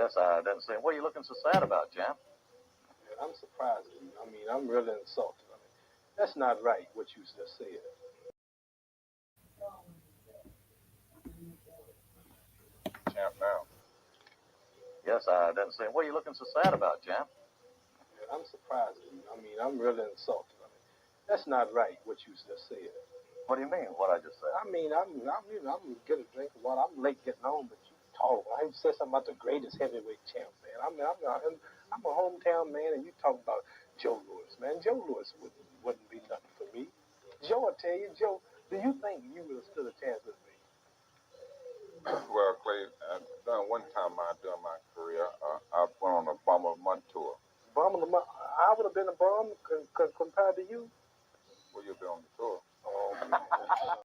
Yes, I didn't see him. What are you looking so sad about, champ? Man, I'm surprised at you. I mean, I'm really insulted. I mean, that's not right what you just said. Champ now. Yes, I didn't see him. What are you looking so sad about, champ? Man, I'm surprised at you. I mean, I'm really insulted. I mean, that's not right what you just said. What do you mean, what I just said? I mean, I'm getting a drink of water. I'm late getting home, but you talk. I said something about the greatest heavyweight champ, man. I'm a hometown man, and you talk about Joe Louis, man. Joe Louis wouldn't be nothing for me. Joe, I tell you, Joe, do you think you would have stood a chance with me? Well, Clay, during one time during my career, I went on a Bomber of the Month tour. Bum of the month. I would have been a bum compared to you. Well, you've been on the tour. Oh,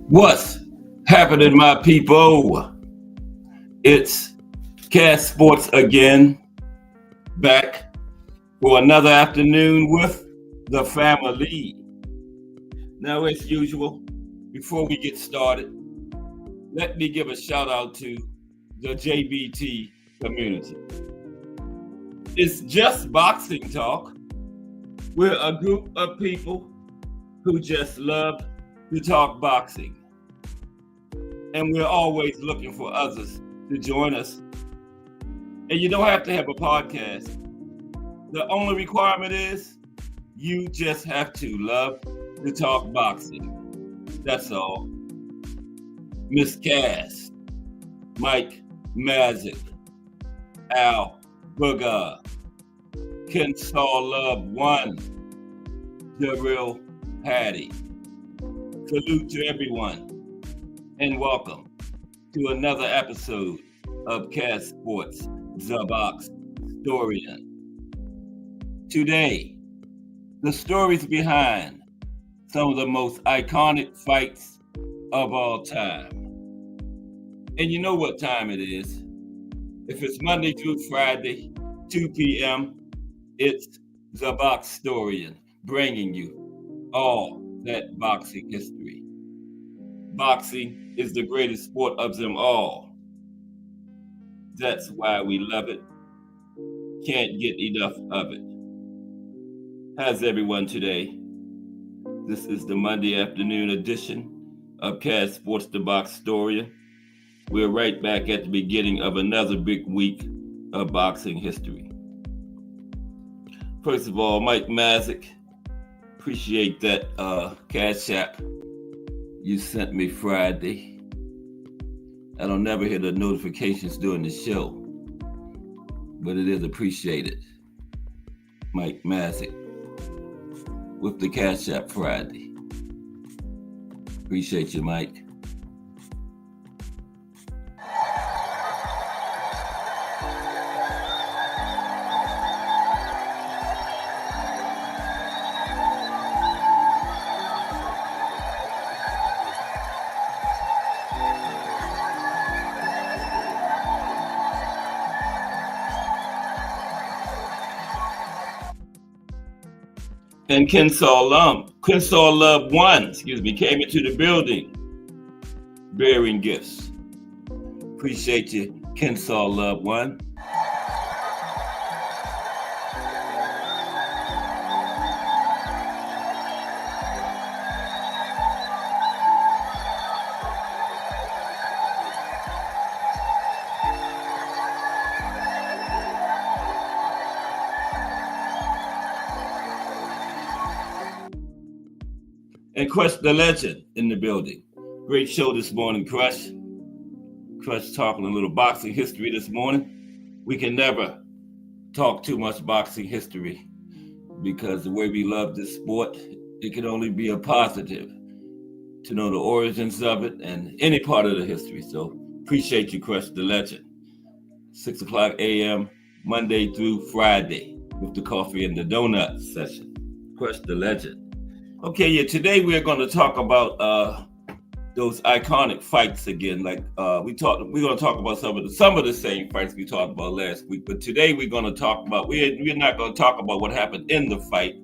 What's happening, my people? It's Cast Sports again, back for another afternoon with the family. Now, as usual, before we get started, let me give a shout out to the JBT community. It's just boxing talk. We're a group of people who just love to talk boxing. And we're always looking for others to join us. And you don't have to have a podcast. The only requirement is you just have to love to talk boxing. That's all. Miss Cass, Mike Mazik, Al Booger, Ken Saw Love One, Jarrell Patty. Salute to everyone, and welcome to another episode of Cast Sports, The Box Historian. Today, the stories behind some of the most iconic fights of all time. And you know what time it is. If it's Monday through Friday, 2 p.m., it's The Box Historian, bringing you all that boxing history. Boxing is the greatest sport of them all. That's why we love it. can't get enough of it. How's everyone today? This is the Monday afternoon edition of CAD Sports The Box Story. We're right back at the beginning of another big week of boxing history. First of all, Mike Mazik, appreciate that Cash App you sent me Friday. I don't never hear the notifications during the show, but it is appreciated. Mike Mazik with the Cash App Friday. Appreciate you, Mike. And Kensaw Love 1, came into the building bearing gifts. Appreciate you, Kensaw Love 1. And Crush the Legend in the building. Great show this morning, Crush. Crush talking a little boxing history this morning. We can never talk too much boxing history because the way we love this sport, it can only be a positive to know the origins of it and any part of the history. So appreciate you, Crush the Legend. 6 o'clock a.m. Monday through Friday with the coffee and the donut session. Crush the Legend. Okay, yeah, today we're going to talk about those iconic fights again. Like we're going to talk about some of the same fights we talked about last week. But today we're going to talk about, we're not going to talk about what happened in the fight.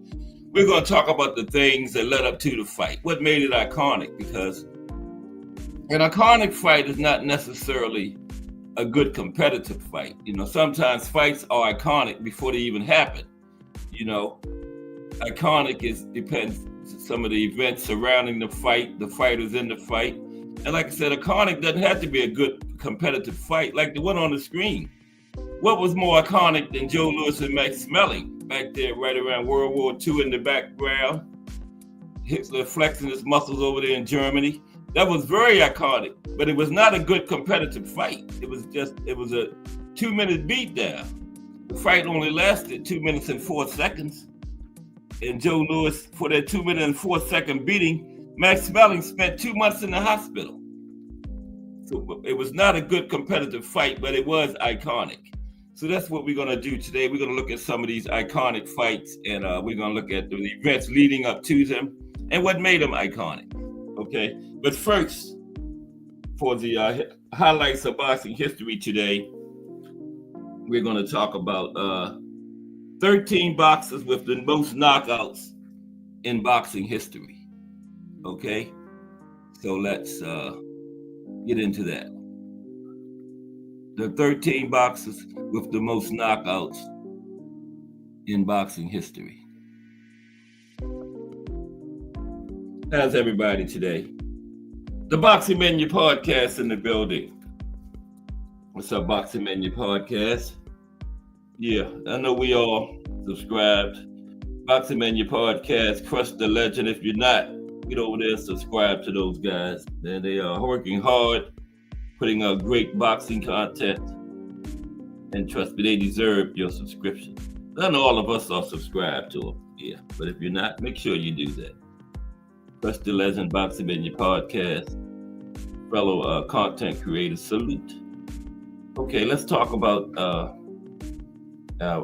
We're going to talk about the things that led up to the fight, what made it iconic, because an iconic fight is not necessarily a good competitive fight. You know, sometimes fights are iconic before they even happen. You know, iconic depends some of the events surrounding the fight, the fighters in the fight. And like I said, iconic doesn't have to be a good competitive fight like the one on the screen. What was more iconic than Joe Louis and Max Schmeling back there right around World War II in the background? Hitler flexing his muscles over there in Germany. That was very iconic, but it was not a good competitive fight. It was a 2-minute beatdown. The fight only lasted 2 minutes and 4 seconds. And Joe Louis, for that 2 minute and 4 second beating, Max Schmeling spent 2 months in the hospital. So it was not a good competitive fight, but it was iconic. So that's what we're going to do today. We're going to look at some of these iconic fights, and we're going to look at the events leading up to them and what made them iconic. Okay, but first, for the highlights of boxing history today, we're going to talk about 13 boxers with the most knockouts in boxing history. Okay, so let's get into that. The 13 boxers with the most knockouts in boxing history. How's everybody today? The Boxing Menu Podcast in the building. What's up, Boxing Menu Podcast? Yeah, I know we all subscribed. Boxing Menu Podcast, Crush the Legend. If you're not, get over there and subscribe to those guys. And they are working hard, putting out great boxing content. And trust me, they deserve your subscription. I know all of us are subscribed to them. Yeah, but if you're not, make sure you do that. Crush the Legend, Boxing Menu Podcast. Fellow content creators, salute. Okay, let's talk about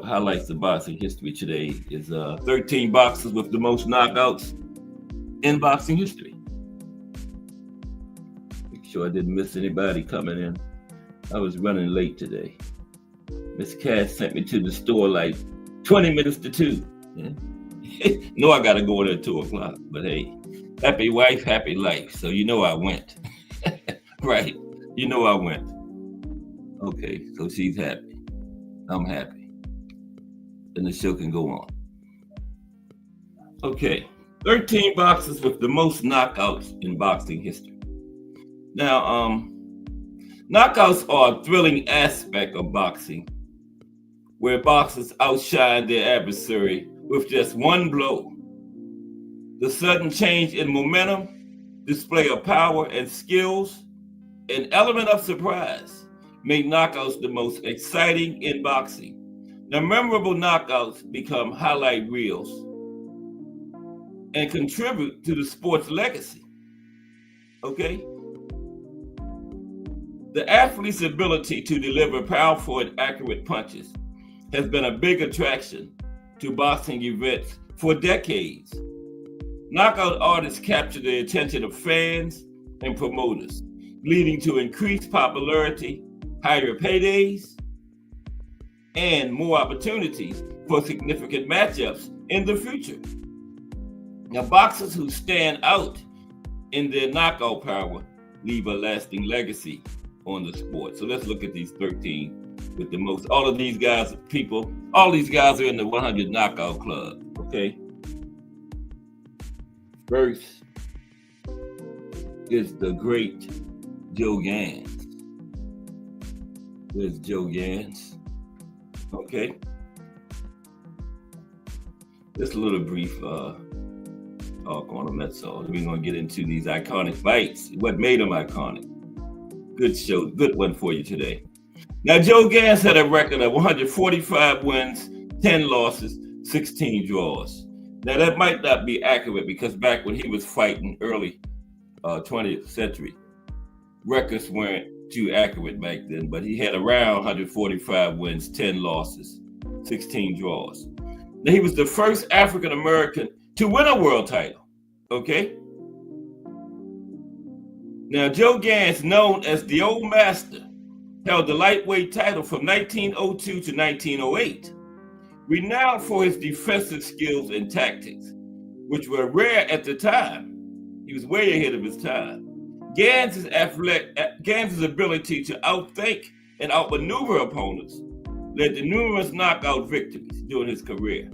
highlights of boxing history today is 13 boxers with the most knockouts in boxing history. Make sure I didn't miss anybody coming in. I was running late today. Miss Cass sent me to the store like 20 minutes to 2. Yeah. No, I gotta go there at 2 o'clock, but hey, happy wife, happy life. So you know I went. Right, you know I went. Okay, so she's happy. I'm happy. and the show can go on. Okay, 13 boxers with the most knockouts in boxing history. Now, knockouts are a thrilling aspect of boxing, where boxers outshine their adversary with just one blow. The sudden change in momentum, display of power and skills, an element of surprise make knockouts the most exciting in boxing. Now, memorable knockouts become highlight reels and contribute to the sport's legacy. Okay? The athlete's ability to deliver powerful and accurate punches has been a big attraction to boxing events for decades. Knockout artists capture the attention of fans and promoters, leading to increased popularity, higher paydays, and more opportunities for significant matchups in the future. Now, boxers who stand out in their knockout power leave a lasting legacy on the sport. So let's look at these 13 with the most. All of these guys, all these guys are in the 100 knockout club, okay? First is the great Joe Gans. There's Joe Gans. Okay. Just a little brief talk on him, that's all. We're going to get into these iconic fights. What made them iconic? Good show, good one for you today. Now, Joe Gans had a record of 145 wins, 10 losses, 16 draws. Now, that might not be accurate because back when he was fighting early 20th century, records weren't too accurate back then, but he had around 145 wins, 10 losses, 16 draws. Now, he was the first African American to win a world title, okay? Now, Joe Gans, known as the Old Master, held the lightweight title from 1902 to 1908. Renowned for his defensive skills and tactics, which were rare at the time. He was way ahead of his time. Gans' ability to outthink and outmaneuver opponents led to numerous knockout victories during his career.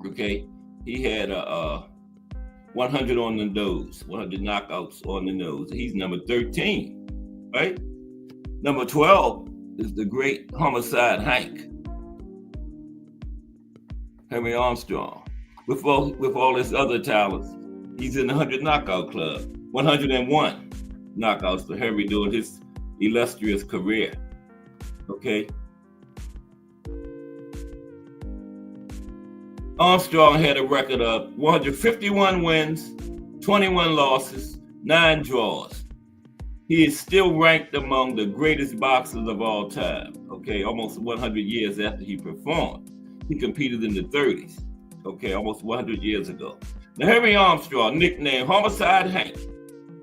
Okay, he had 100 on the nose, 100 knockouts on the nose. He's number 13, right? Number 12 is the great Homicide Hank, Henry Armstrong. With all his other talents, he's in the 100 knockout club. 101 knockouts for Henry during his illustrious career. Okay. Armstrong had a record of 151 wins, 21 losses, 9 draws. He is still ranked among the greatest boxers of all time. Okay, almost 100 years after he performed. He competed in the 30s. Okay, almost 100 years ago. Now, Henry Armstrong, nicknamed Homicide Hank,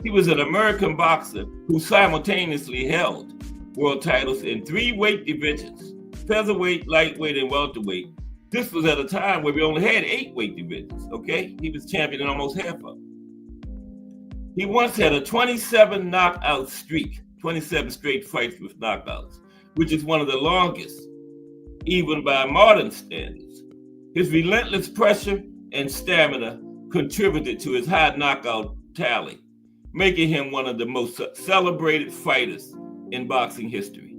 he was an American boxer who simultaneously held world titles in 3 weight divisions: featherweight, lightweight, and welterweight. This was at a time where we only had 8 weight divisions, okay? He was champion in almost half of them. He once had a 27 knockout streak, 27 straight fights with knockouts, which is one of the longest, even by modern standards. His relentless pressure and stamina contributed to his high knockout tally, making him one of the most celebrated fighters in boxing history.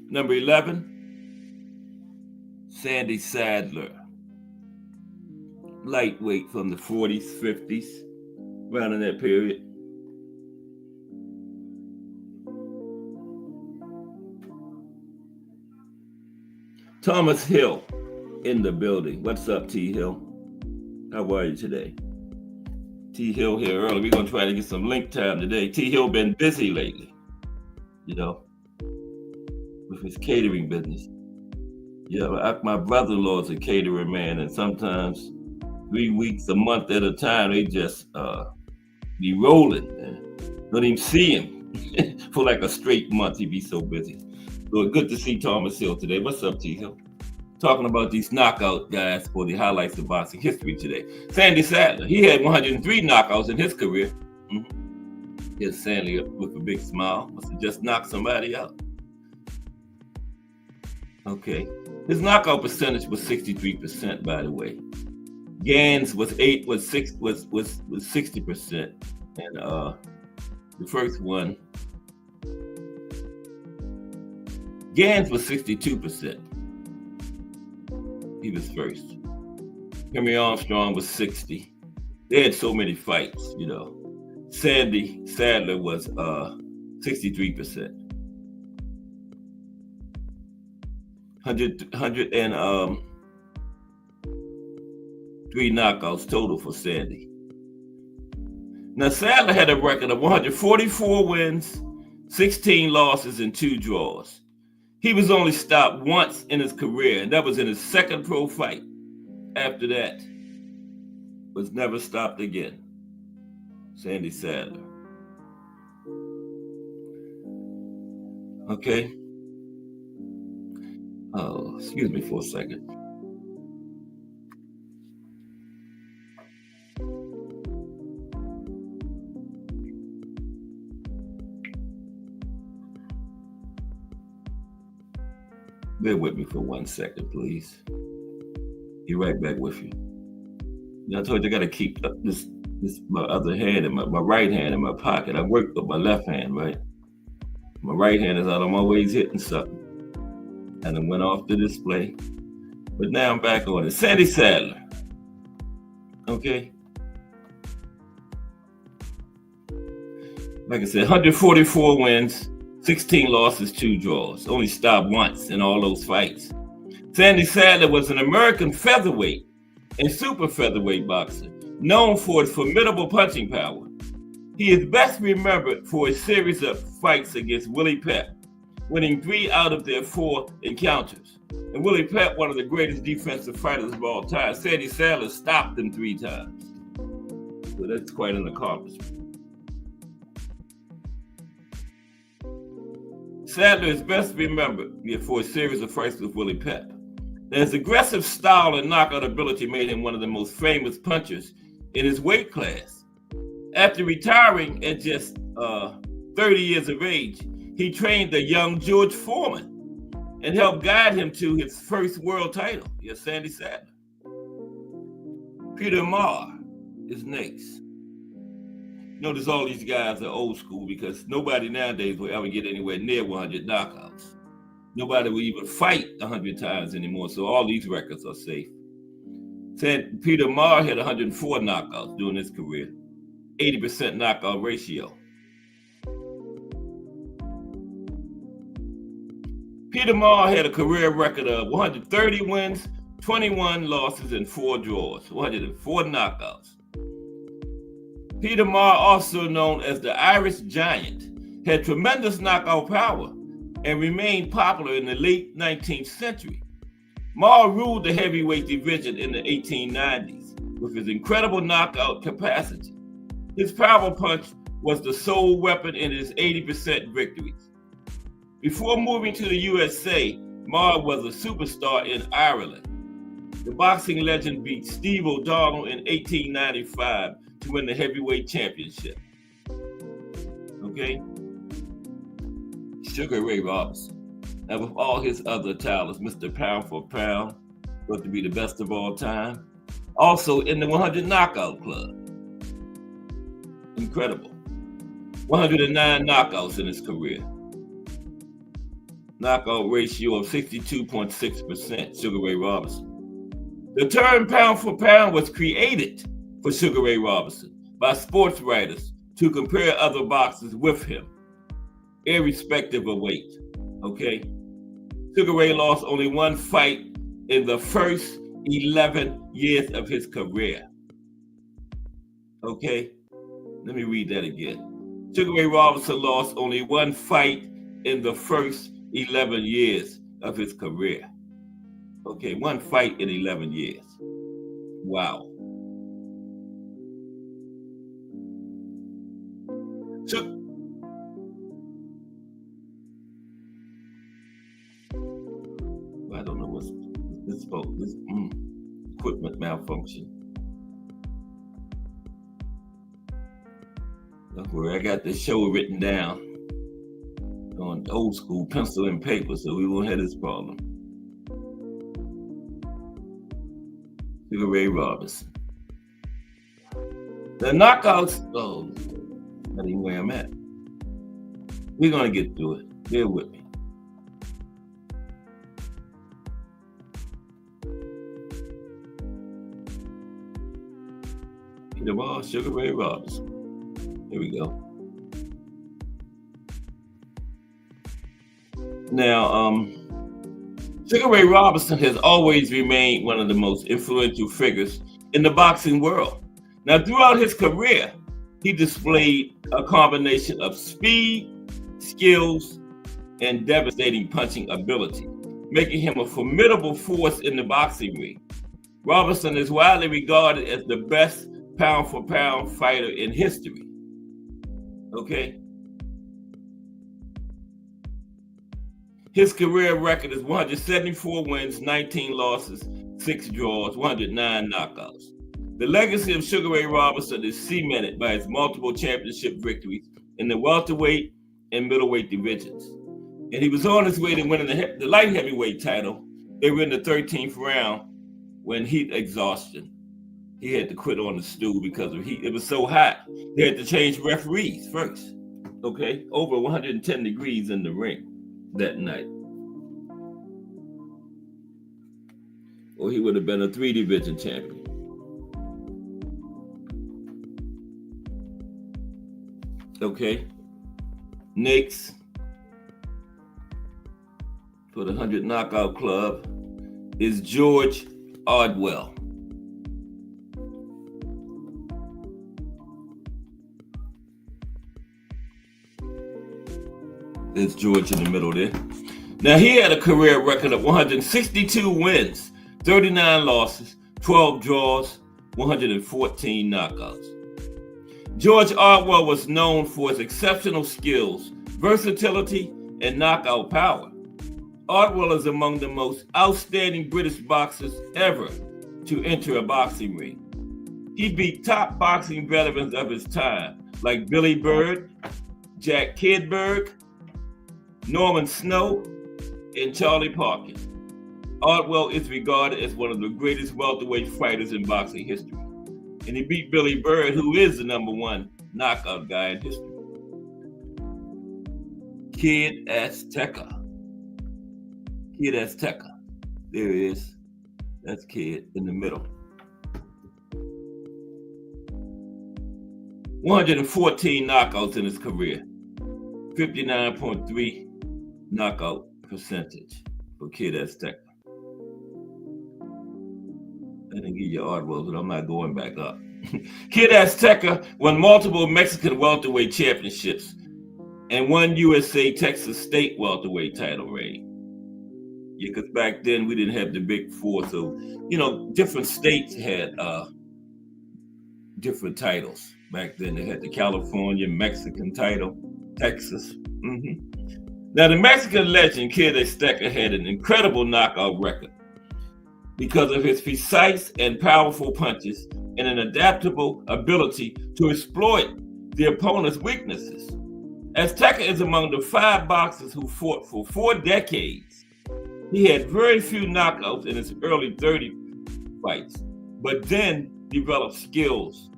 Number 11, Sandy Sadler, lightweight from the 40s, 50s, around in that period. Thomas Hill in the building. What's up, T. Hill? How are you today? T. Hill here early. We're going to try to get some link time today. T. Hill been busy lately, with his catering business. Yeah, my brother-in-law is a caterer, man, and sometimes 3 weeks, a month at a time, they just be rolling, man. Don't even see him for like a straight month. He'd be so busy. So good to see Thomas Hill today. What's up, T. Hill? Talking about these knockout guys for the highlights of boxing history today. Sandy Sadler, he had 103 knockouts in his career. Here's Sandy with a big smile. Must have just knocked somebody out. Okay. His knockout percentage was 63%, by the way. Gans was 60%, and the first one, Gans was 62%. He was first. Henry Armstrong was 60. They had so many fights, you know. Sandy Sadler was 63%. 103 knockouts total for Sandy. Now, Sadler had a record of 144 wins, 16 losses, and 2 draws. He was only stopped once in his career, and that was in his second pro fight. After that, was never stopped again. Sandy Sadler. Okay. Oh, excuse me for a second. Bear with me for 1 second, please. Be right back with you. I told you I gotta keep this my other hand and my right hand in my pocket. I work with my left hand, right? My right hand is out. I'm always hitting something. And it went off the display. But now I'm back on it. Sandy Sadler. Okay. Like I said, 144 wins, 16 losses, 2 draws. Only stopped once in all those fights. Sandy Sadler was an American featherweight and super featherweight boxer, known for his formidable punching power. He is best remembered for a series of fights against Willie Pep, winning 3 out of their 4 encounters. And Willie Pep, one of the greatest defensive fighters of all time, Sandy Sadler stopped him 3 times. So that's quite an accomplishment. Sadler is best remembered for a series of fights with Willie Pep. His aggressive style and knockout ability made him one of the most famous punchers in his weight class. After retiring at just 30 years of age, he trained the young George Foreman and helped guide him to his first world title. Yes, Sandy Sadler. Peter Marr is next. Notice all these guys are old school because nobody nowadays will ever get anywhere near 100 knockouts. Nobody will even fight 100 times anymore, so all these records are safe. Peter Marr had 104 knockouts during his career, 80% knockout ratio. Peter Marr had a career record of 130 wins, 21 losses, and 4 draws, 104 knockouts. Peter Marr, also known as the Irish Giant, had tremendous knockout power and remained popular in the late 19th century. Marr ruled the heavyweight division in the 1890s with his incredible knockout capacity. His power punch was the sole weapon in his 80% victories. Before moving to the USA, Marr was a superstar in Ireland. The boxing legend beat Steve O'Donnell in 1895 to win the heavyweight championship. Okay? Sugar Ray Robinson. And with all his other titles, Mr. Pound for Pound, thought to be the best of all time. Also in the 100 Knockout Club. Incredible. 109 knockouts in his career. Knockout ratio of 62.6%, Sugar Ray Robinson. The term pound for pound was created for Sugar Ray Robinson by sports writers to compare other boxers with him, irrespective of weight. Okay? Sugar Ray lost only 1 fight in the first 11 years of his career. Okay? Let me read that again. Sugar Ray Robinson lost only 1 fight in the first 11 years of his career. Okay, 1 fight in 11 years. Wow. I don't know what's this equipment malfunction. Don't worry, I got this show written down on old school pencil and paper, so we won't have this problem. Sugar Ray Robinson. The knockouts, oh, not even where I'm at. We're going to get through it. Bear with me. The ball, Sugar Ray Robinson. Here we go. Now, Sugar Ray Robinson has always remained one of the most influential figures in the boxing world. Now, throughout his career, he displayed a combination of speed, skills, and devastating punching ability, making him a formidable force in the boxing ring. Robinson is widely regarded as the best pound-for-pound fighter in history. Okay? His career record is 174 wins, 19 losses, 6 draws, 109 knockouts. The legacy of Sugar Ray Robinson is cemented by his multiple championship victories in the welterweight and middleweight divisions. And he was on his way to winning the light heavyweight title. They were in the 13th round when heat exhaustion. He had to quit on the stool because of heat. It was so hot. They had to change referees first. Okay? Over 110 degrees in the ring that night. Or he would have been a 3-division champion. Okay? Next, for the 100 Knockout Club, is George Ordwell. There's George in the middle there. Now, he had a career record of 162 wins, 39 losses, 12 draws, 114 knockouts. George Ordwell was known for his exceptional skills, versatility, and knockout power. Ordwell is among the most outstanding British boxers ever to enter a boxing ring. He beat top boxing veterans of his time, like Billy Bird, Jack Kidberg, Norman Snow, and Charlie Parkin. Ordwell is regarded as one of the greatest welterweight fighters in boxing history. And he beat Billy Bird, who is the #1 knockout guy in history. Kid Azteca. Kid Azteca. There he is. That's Kid in the middle. 114 knockouts in his career. 59.3 knockout percentage for Kid Azteca. I didn't give you Ordwell, but I'm not going back up. Kid Azteca won multiple Mexican welterweight championships and won USA Texas State welterweight title reign. Yeah, because back then we didn't have the big four, so different states had different titles. Back then they had the California, Mexican title, Texas. Now the Mexican legend Kid Azteca had an incredible knockout record because of his precise and powerful punches and an adaptable ability to exploit the opponent's weaknesses. Azteca is among the 5 boxers who fought for 4 decades. He had very few knockouts in his early 30 fights, but then developed skills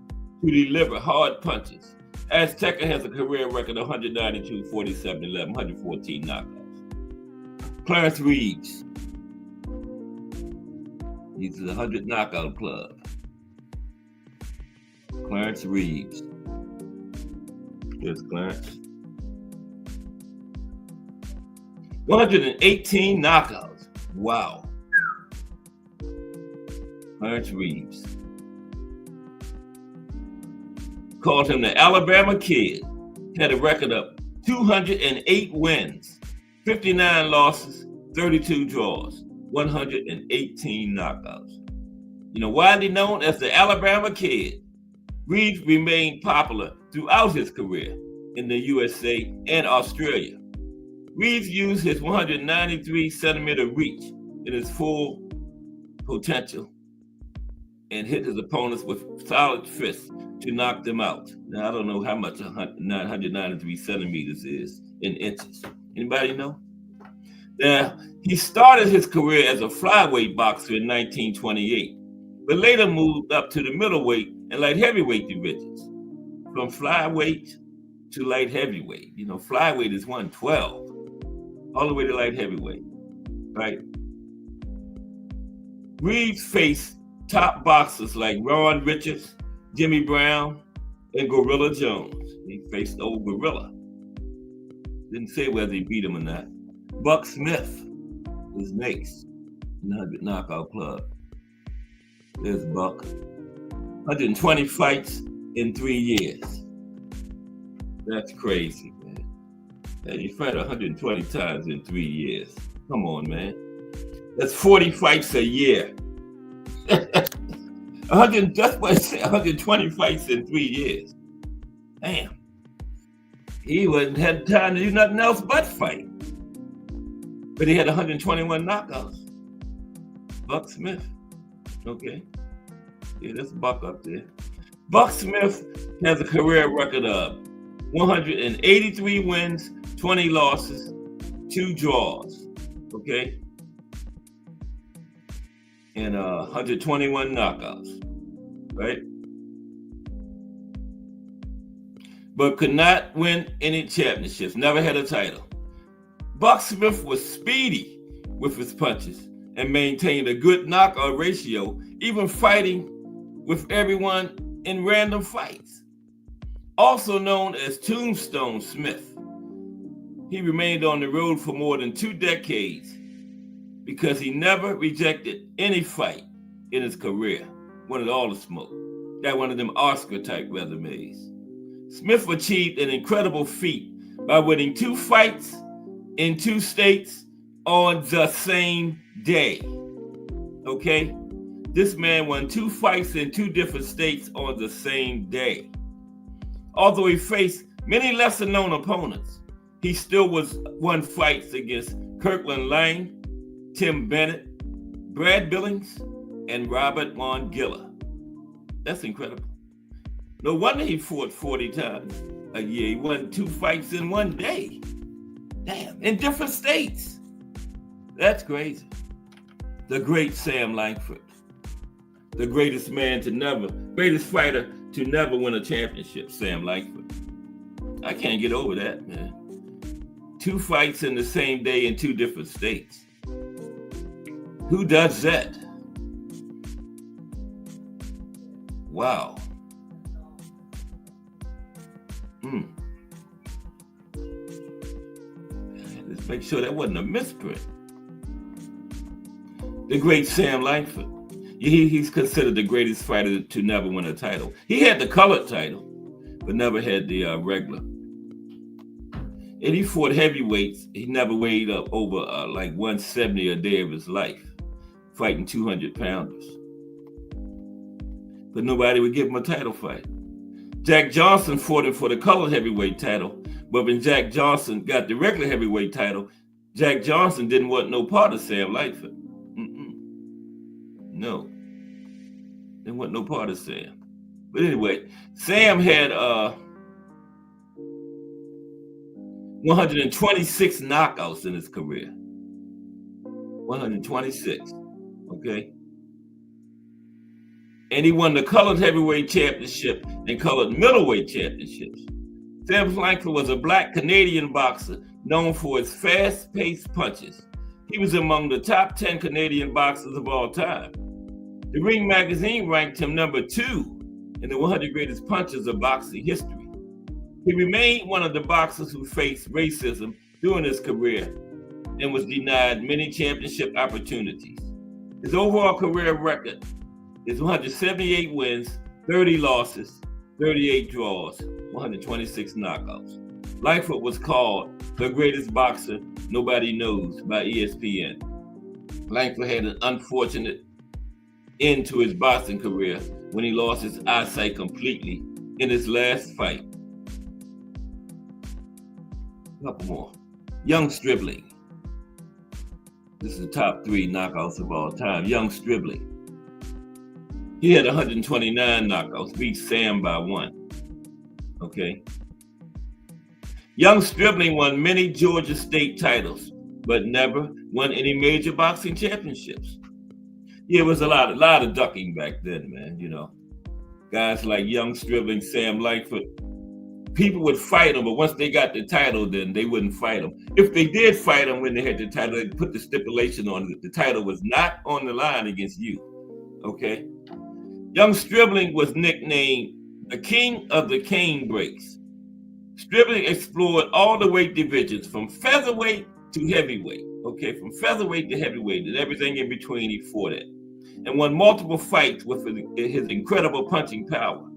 to deliver hard punches. Azteca has a career record of 192, 47, 11, 114 knockouts. Clarence Reeves. He's the 100 Knockout Club. Clarence Reeves. Here's Clarence. 118 knockouts. Wow. Clarence Reeves. Called him the Alabama Kid. Had a record of 208 wins, 59 losses, 32 draws, 118 knockouts. Widely known as the Alabama Kid, Reeves remained popular throughout his career in the USA and Australia. Reeves used his 193-centimeter reach in his full potential and hit his opponents with solid fists to knock them out. Now, I don't know how much 193 centimeters is in inches. Anybody know? Now, he started his career as a flyweight boxer in 1928 but later moved up to the middleweight and light heavyweight divisions. From flyweight to light heavyweight. You know, flyweight is 112, all the way to light heavyweight, right? Reeves faced top boxers like Ron Richards, Jimmy Brown, and Gorilla Jones. He faced old Gorilla. Didn't say whether he beat him or not. Buck Smith is next. 100 knockout club. There's Buck. 120 fights in 3 years. That's crazy, man. And you fight 120 times in 3 years. Come on, man. That's 40 fights a year. 100. That's what I said. 120 fights in 3 years. Damn. He wasn't had time to do nothing else but fight. But he had 121 knockouts. Buck Smith. Okay. Yeah, that's Buck up there. Buck Smith has a career record of 183 wins, 20 losses, 2 draws. Okay. And 121 knockouts. Right? But could not win any championships, never had a title. Buck Smith was speedy with his punches and maintained a good knockout ratio, even fighting with everyone in random fights. Also known as Tombstone Smith, he remained on the road for more than 2 decades because he never rejected any fight in his career. Wanted all the smoke. Got one of them Oscar-type resumes. Smith achieved an incredible feat by winning 2 fights in 2 states on the same day. Okay? This man won 2 fights in 2 different states on the same day. Although he faced many lesser-known opponents, he still won fights against Kirkland Lang, Tim Bennett, Brad Billings, and Robert Mongilla. That's incredible. No wonder he fought 40 times a year. He won 2 fights in 1 day. Damn, in different states. That's crazy. The great Sam Langford. The greatest fighter to never win a championship, Sam Langford. I can't get over that, man. 2 fights in the same day in 2 different states. Who does that? Wow. Let's make sure that wasn't a misprint. The great Sam Langford. He's considered the greatest fighter to never win a title. He had the colored title, but never had the regular. And he fought heavyweights. He never weighed up over like 170 a day of his life, fighting 200 pounders. But nobody would give him a title fight. Jack Johnson fought him for the colored heavyweight title, but when Jack Johnson got the regular heavyweight title, Jack Johnson didn't want no part of Sam Langford. No. Didn't want no part of Sam. But anyway, Sam had 126 knockouts in his career. 126. Okay? And he won the colored heavyweight championship and colored middleweight championships. Sam Langford was a Black Canadian boxer known for his fast-paced punches. He was among the top 10 Canadian boxers of all time. The Ring magazine ranked him number 2 in the 100 greatest punchers of boxing history. He remained one of the boxers who faced racism during his career and was denied many championship opportunities. His overall career record is 178 wins, 30 losses, 38 draws, 126 knockouts. Langford was called the greatest boxer nobody knows by ESPN. Langford had an unfortunate end to his boxing career when he lost his eyesight completely in his last fight. A couple more. Young Stribling. This is the top 3 knockouts of all time. Young Stribling. He had 129 knockouts, beat Sam by 1. Okay. Young Stribling won many Georgia state titles, but never won any major boxing championships. Yeah, it was a lot of ducking back then, man. You know, guys like Young Stribling, Sam Lightfoot. People would fight them, but once they got the title, then they wouldn't fight them. If they did fight them when they had the title, they'd put the stipulation on that the title was not on the line against you. Okay. Young Stribling was nicknamed the King of the Cane Breaks. Stribling explored all the weight divisions from featherweight to heavyweight. Okay, from featherweight to heavyweight and everything in between, he fought it. And won multiple fights with his incredible punching power.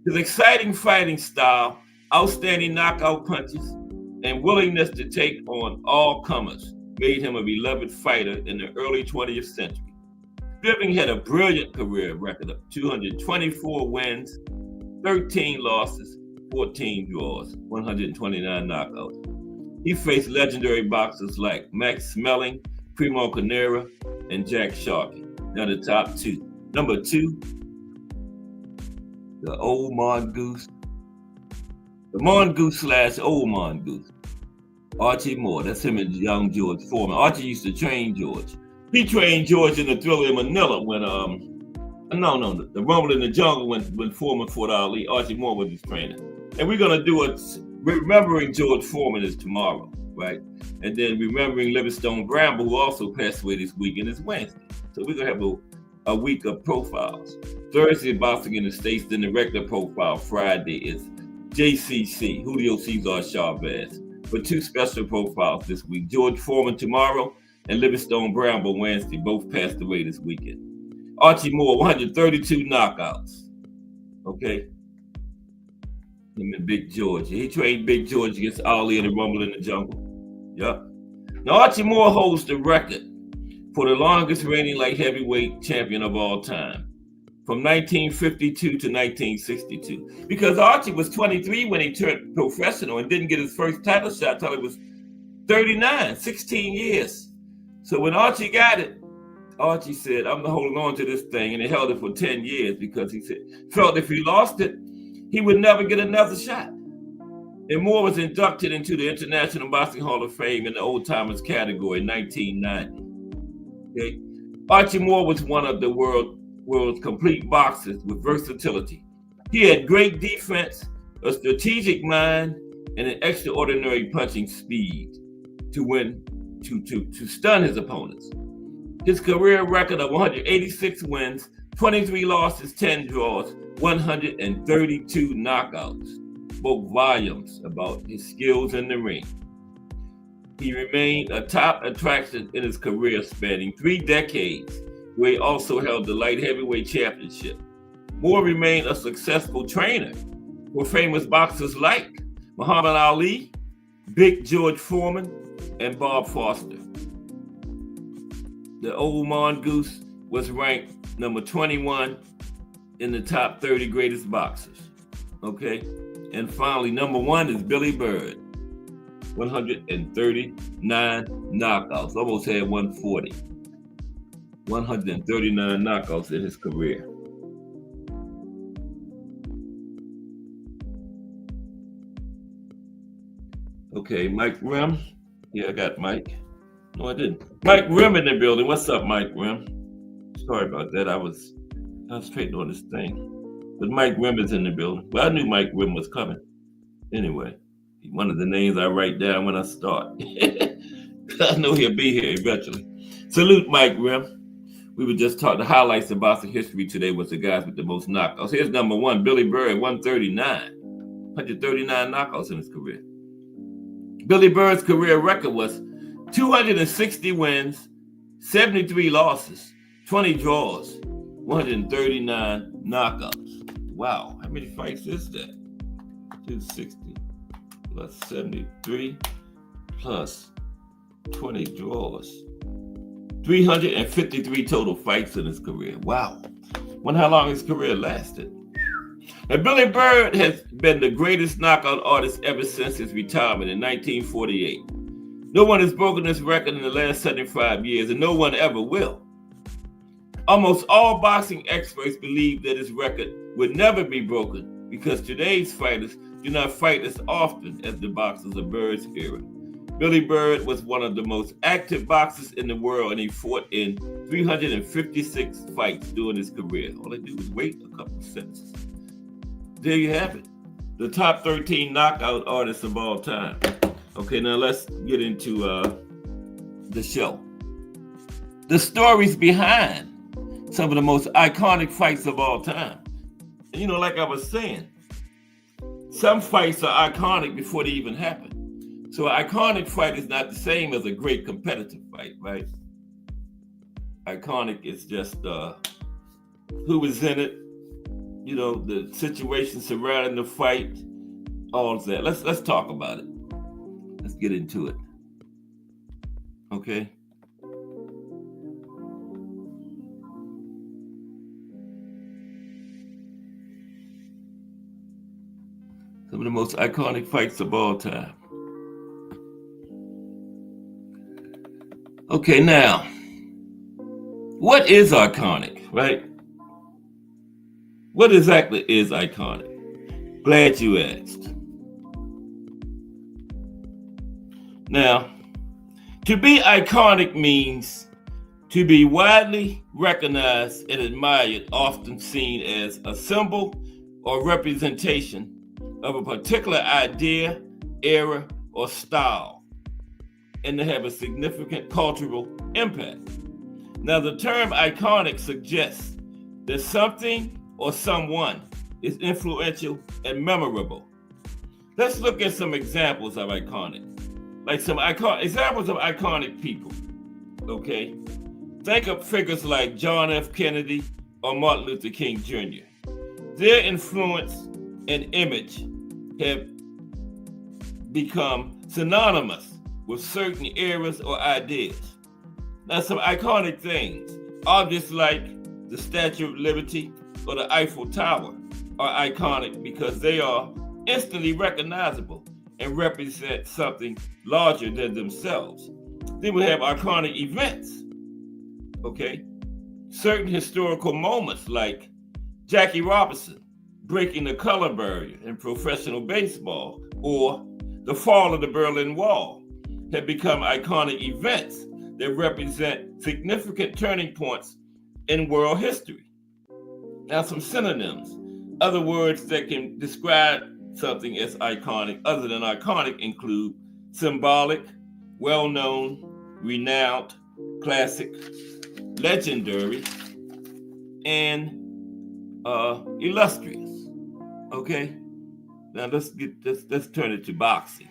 His exciting fighting style, outstanding knockout punches, and willingness to take on all comers made him a beloved fighter in the early 20th century. Stribling had a brilliant career record of 224 wins, 13 losses, 14 draws, 129 knockouts. He faced legendary boxers like Max Schmeling, Primo Carnera, and Jack Sharkey. Now the top two. Number 2, the old mongoose. The mongoose / old mongoose. Archie Moore. That's him and young George Foreman. Archie used to train George. He trained George in the Thriller in Manila when the Rumble in the Jungle when Foreman fought Ali. Archie Moore was his trainer. And we're gonna do it. Remembering George Foreman is tomorrow, right? And then remembering Livingstone Bramble, who also passed away this weekend, is Wednesday. So we're gonna have a week of profiles. Thursday, boxing in the States. Then the regular profile Friday is JCC, Julio Cesar Chavez. But 2 special profiles this week. George Foreman tomorrow and Livingstone Bramble Wednesday. Both passed away this weekend. Archie Moore, 132 knockouts. Okay. Him and Big George. He trained Big George against Ali in the Rumble in the Jungle. Yep. Now Archie Moore holds the record for the longest reigning light heavyweight champion of all time, from 1952 to 1962. Because Archie was 23 when he turned professional and didn't get his first title shot until he was 39, 16 years. So when Archie got it, Archie said, I'm holding on to this thing, and he held it for 10 years because he felt if he lost it, he would never get another shot. And Moore was inducted into the International Boxing Hall of Fame in the Old Timers category in 1990. Okay? Archie Moore was one of the world's complete boxers with versatility. He had great defense, a strategic mind, and an extraordinary punching speed to stun his opponents. His career record of 186 wins, 23 losses, 10 draws, 132 knockouts spoke volumes about his skills in the ring. He remained a top attraction in his career, spanning 3 decades, where he also held the light heavyweight championship. Moore remained a successful trainer for famous boxers like Muhammad Ali, Big George Foreman, and Bob Foster. The old mongoose was ranked number 21 in the top 30 greatest boxers. Okay? And finally, number 1 is Billy Bird. 139 knockouts. Almost had 140. 139 knockouts in his career. Okay, Mike Rim. Yeah, I got Mike. No, I didn't. Mike Rim in the building. What's up, Mike Rim? Sorry about that. I was concentrating on this thing. But Mike Rim is in the building. Well, I knew Mike Rim was coming. Anyway, one of the names I write down when I start. I know he'll be here eventually. Salute, Mike Rim. We were just talking, the highlights of boxing history today was the guys with the most knockouts. Here's number 1, Billy Bird, 139. 139 knockouts in his career. Billy Bird's career record was 260 wins, 73 losses, 20 draws, 139 knockouts. Wow, how many fights is that? 260 plus 73 plus 20 draws. 353 total fights in his career. Wow. Wonder how long his career lasted. And Billy Bird has been the greatest knockout artist ever since his retirement in 1948. No one has broken this record in the last 75 years, and no one ever will. Almost all boxing experts believe that his record would never be broken because today's fighters do not fight as often as the boxers of Bird's era. Billy Bird was one of the most active boxers in the world, and he fought in 356 fights during his career. All they do is wait a couple of sentences. There you have it. The top 13 knockout artists of all time. Okay, now let's get into the show. The stories behind some of the most iconic fights of all time. And, you know, like I was saying, some fights are iconic before they even happen. So an iconic fight is not the same as a great competitive fight, right? Iconic is just who was in it, you know, the situation surrounding the fight, all of that. Let's talk about it. Let's get into it. Okay. Some of the most iconic fights of all time. Okay, now, what is iconic, right? What exactly is iconic? Glad you asked. Now, to be iconic means to be widely recognized and admired, often seen as a symbol or representation of a particular idea, era, or style, and to have a significant cultural impact. Now, the term iconic suggests that something or someone is influential and memorable. Let's look at some examples of iconic, like some examples of iconic people, okay? Think of figures like John F. Kennedy or Martin Luther King Jr. Their influence and image have become synonymous with certain eras or ideas. Now, some iconic things, objects like the Statue of Liberty or the Eiffel Tower are iconic because they are instantly recognizable and represent something larger than themselves. Then we have iconic events, okay? Certain historical moments like Jackie Robinson breaking the color barrier in professional baseball or the fall of the Berlin Wall have become iconic events that represent significant turning points in world history. Now, some synonyms, other words that can describe something as iconic other than iconic include symbolic, well-known, renowned, classic, legendary, and illustrious. Okay? Now let's turn it to boxing.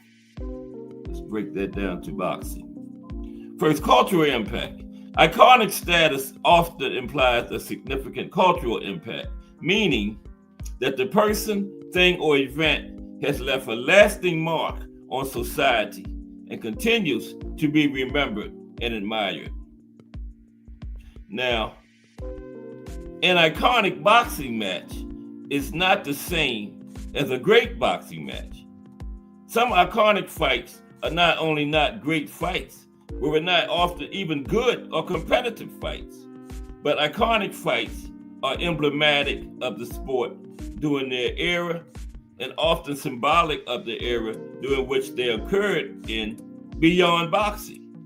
Let's break that down to boxing. First, cultural impact. Iconic status often implies a significant cultural impact, meaning that the person, thing, or event has left a lasting mark on society and continues to be remembered and admired. Now, an iconic boxing match is not the same as a great boxing match. Some iconic fights are not only not great fights, but were not often even good or competitive fights, but iconic fights are emblematic of the sport during their era and often symbolic of the era during which they occurred in beyond boxing.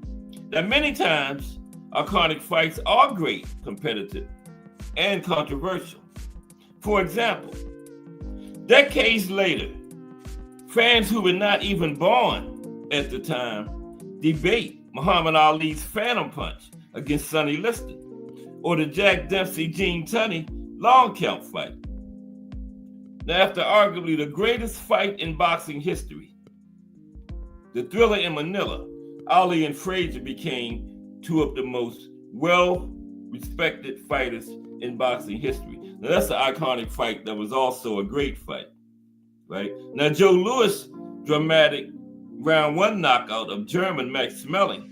Now, many times, iconic fights are great, competitive, and controversial. For example, decades later, fans who were not even born at the time debate Muhammad Ali's Phantom Punch against Sonny Liston or the Jack Dempsey-Gene Tunney long count fight. Now, after arguably the greatest fight in boxing history, the Thriller in Manila, Ali and Frazier became two of the most well-respected fighters in boxing history. Now, that's an iconic fight that was also a great fight, right? Now, Joe Louis' dramatic round one knockout of German Max Schmeling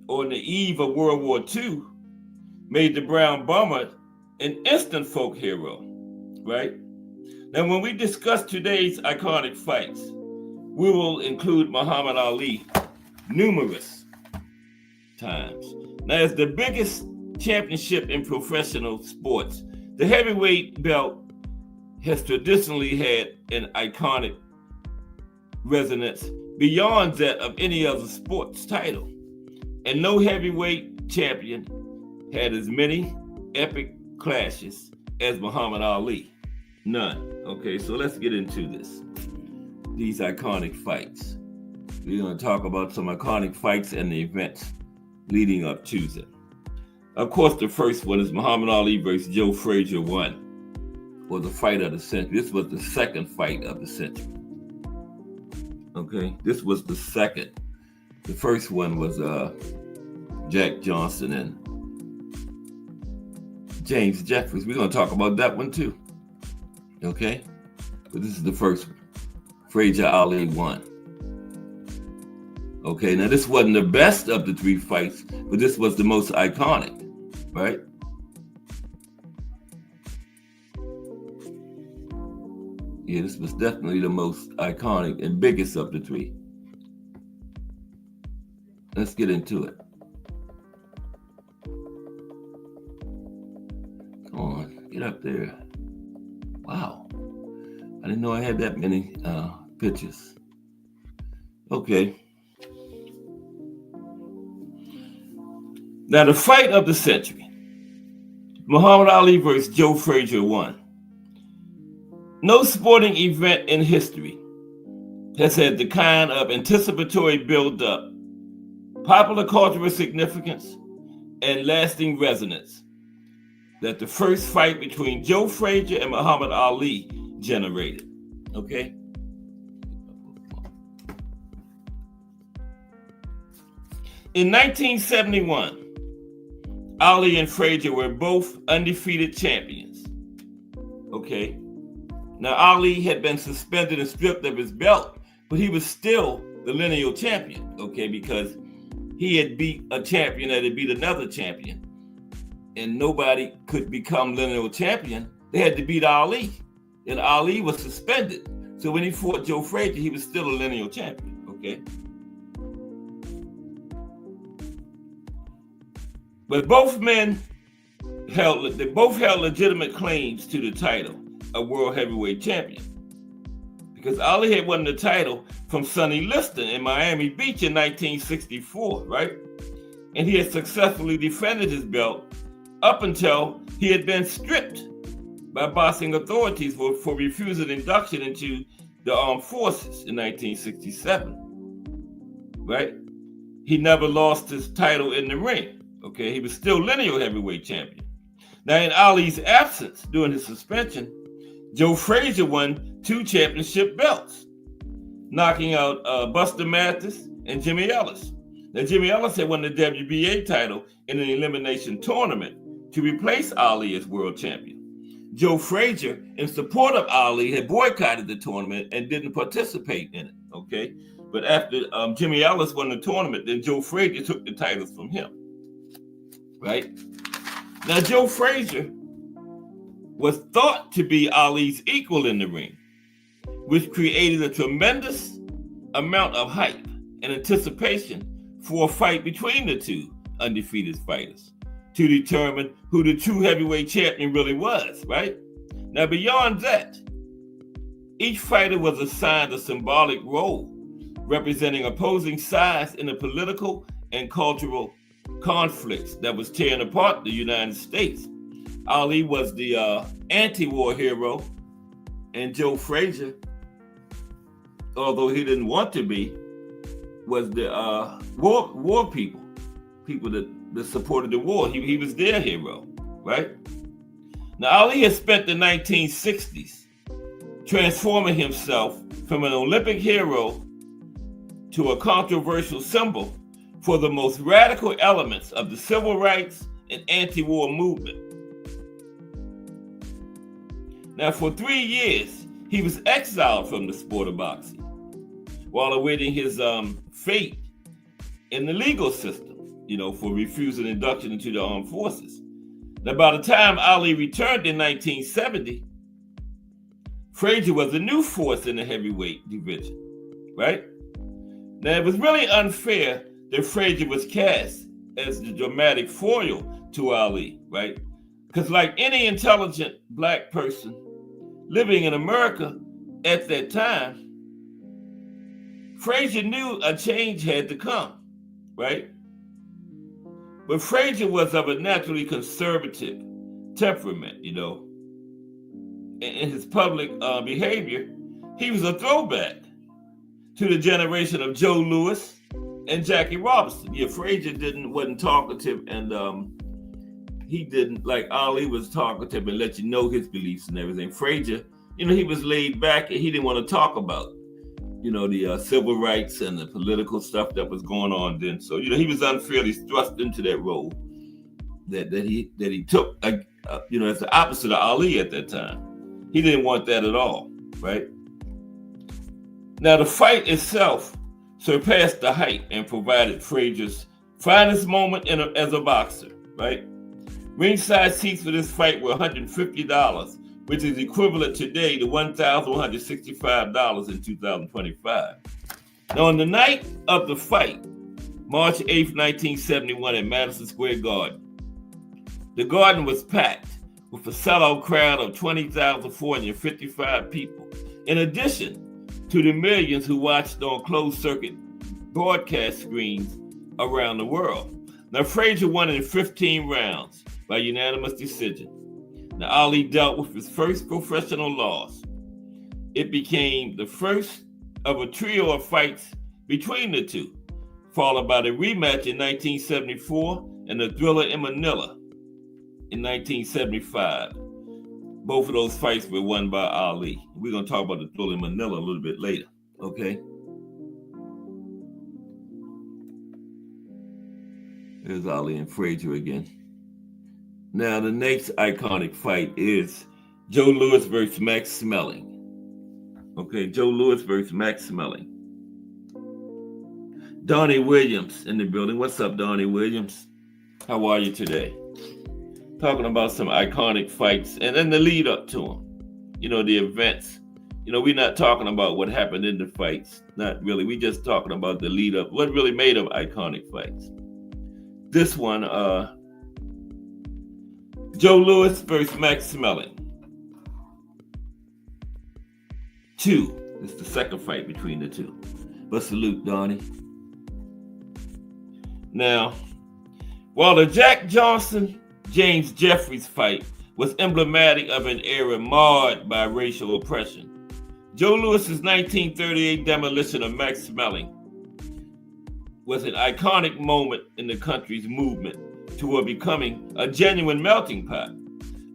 on the eve of World War II made the Brown Bomber an instant folk hero, right? Now, when we discuss today's iconic fights, we will include Muhammad Ali numerous times. Now, as the biggest championship in professional sports, the heavyweight belt has traditionally had an iconic resonance beyond that of any other sports title. And no heavyweight champion had as many epic clashes as Muhammad Ali. None. Okay, so let's get into this. These iconic fights. We're going to talk about some iconic fights and the events leading up to them. Of course, the first one is Muhammad Ali versus Joe Frazier 1, was the fight of the century. This was the second fight of the century. Okay, this was the second. The first one was Jack Johnson and James Jeffries. We're going to talk about that one too. Okay, but this is the first one. Frazier Ali won. Okay, now this wasn't the best of the three fights, but this was the most iconic, right? Yeah, this was definitely the most iconic and biggest of the three. Let's get into it. Come on, get up there. Wow, I didn't know I had that many pictures. Okay. Now the fight of the century. Muhammad Ali versus Joe Frazier 1. No sporting event in history has had the kind of anticipatory build-up, popular cultural significance, and lasting resonance that the first fight between Joe Frazier and Muhammad Ali generated. Okay? In 1971, Ali and Frazier were both undefeated champions. Okay? Now, Ali had been suspended and stripped of his belt, but he was still the lineal champion, okay, because he had beat a champion that had beat another champion, and nobody could become lineal champion. They had to beat Ali, and Ali was suspended. So when he fought Joe Frazier, he was still a lineal champion, okay? But both men held legitimate claims to the title of world heavyweight champion, because Ali had won the title from Sonny Liston in Miami Beach in 1964, right? And he had successfully defended his belt up until he had been stripped by boxing authorities for refusing induction into the armed forces in 1967, right? He never lost his title in the ring, okay? He was still lineal heavyweight champion. Now, in Ali's absence during his suspension, Joe Frazier won 2 championship belts, knocking out Buster Mathis and Jimmy Ellis. Now, Jimmy Ellis had won the WBA title in an elimination tournament to replace Ali as world champion. Joe Frazier, in support of Ali, had boycotted the tournament and didn't participate in it, okay? But after Jimmy Ellis won the tournament, then Joe Frazier took the titles from him, right? Now, Joe Frazier was thought to be Ali's equal in the ring, which created a tremendous amount of hype and anticipation for a fight between the two undefeated fighters to determine who the true heavyweight champion really was, right? Now, beyond that, each fighter was assigned a symbolic role representing opposing sides in the political and cultural conflicts that was tearing apart the United States. Ali was the anti-war hero, and Joe Frazier, although he didn't want to be, was the war people that supported the war. He was their hero, right? Now, Ali had spent the 1960s transforming himself from an Olympic hero to a controversial symbol for the most radical elements of the civil rights and anti-war movement. Now, for 3 years, he was exiled from the sport of boxing while awaiting his fate in the legal system, for refusing induction into the armed forces. Now, by the time Ali returned in 1970, Frazier was a new force in the heavyweight division, right? Now, it was really unfair that Frazier was cast as the dramatic foil to Ali, right? Because like any intelligent Black person living in America at that time, Frazier knew a change had to come, right? But Frazier was of a naturally conservative temperament, you know. In his public behavior, he was a throwback to the generation of Joe Louis and Jackie Robinson. Yeah, Frazier wasn't talkative, and he didn't, like Ali was talkative and let you know his beliefs and everything. Frazier, you know, he was laid back and he didn't want to talk about, you know, the civil rights and the political stuff that was going on then. So, you know, he was unfairly thrust into that role that he took, you know, as the opposite of Ali at that time. He didn't want that at all, right? Now, the fight itself surpassed the hype and provided Frazier's finest moment as a boxer, right? Ringside seats for this fight were $150, which is equivalent today to $1,165 in 2025. Now, on the night of the fight, March 8th, 1971 at Madison Square Garden, the Garden was packed with a sellout crowd of 20,455 people, in addition to the millions who watched on closed-circuit broadcast screens around the world. Now, Frazier won in 15 rounds by unanimous decision. Now, Ali dealt with his first professional loss. It became the first of a trio of fights between the two, followed by the rematch in 1974 and the Thriller in Manila in 1975. Both of those fights were won by Ali. We're going to talk about the Thriller in Manila a little bit later, okay? There's Ali and Frazier again. Now, the next iconic fight is Joe Louis versus Max Schmeling. Okay, Joe Louis versus Max Schmeling. Donnie Williams in the building. What's up, Donnie Williams? How are you today? Talking about some iconic fights and then the lead up to them. You know, the events. You know, we're not talking about what happened in the fights. Not really. We're just talking about the lead up. What really made them iconic fights. This one, Joe Louis versus Max Schmeling. 2. It's the second fight between the two. But salute, Donnie. Now, while the Jack Johnson-James Jeffries fight was emblematic of an era marred by racial oppression, Joe Louis's 1938 demolition of Max Schmeling was an iconic moment in the country's movement toward becoming a genuine melting pot.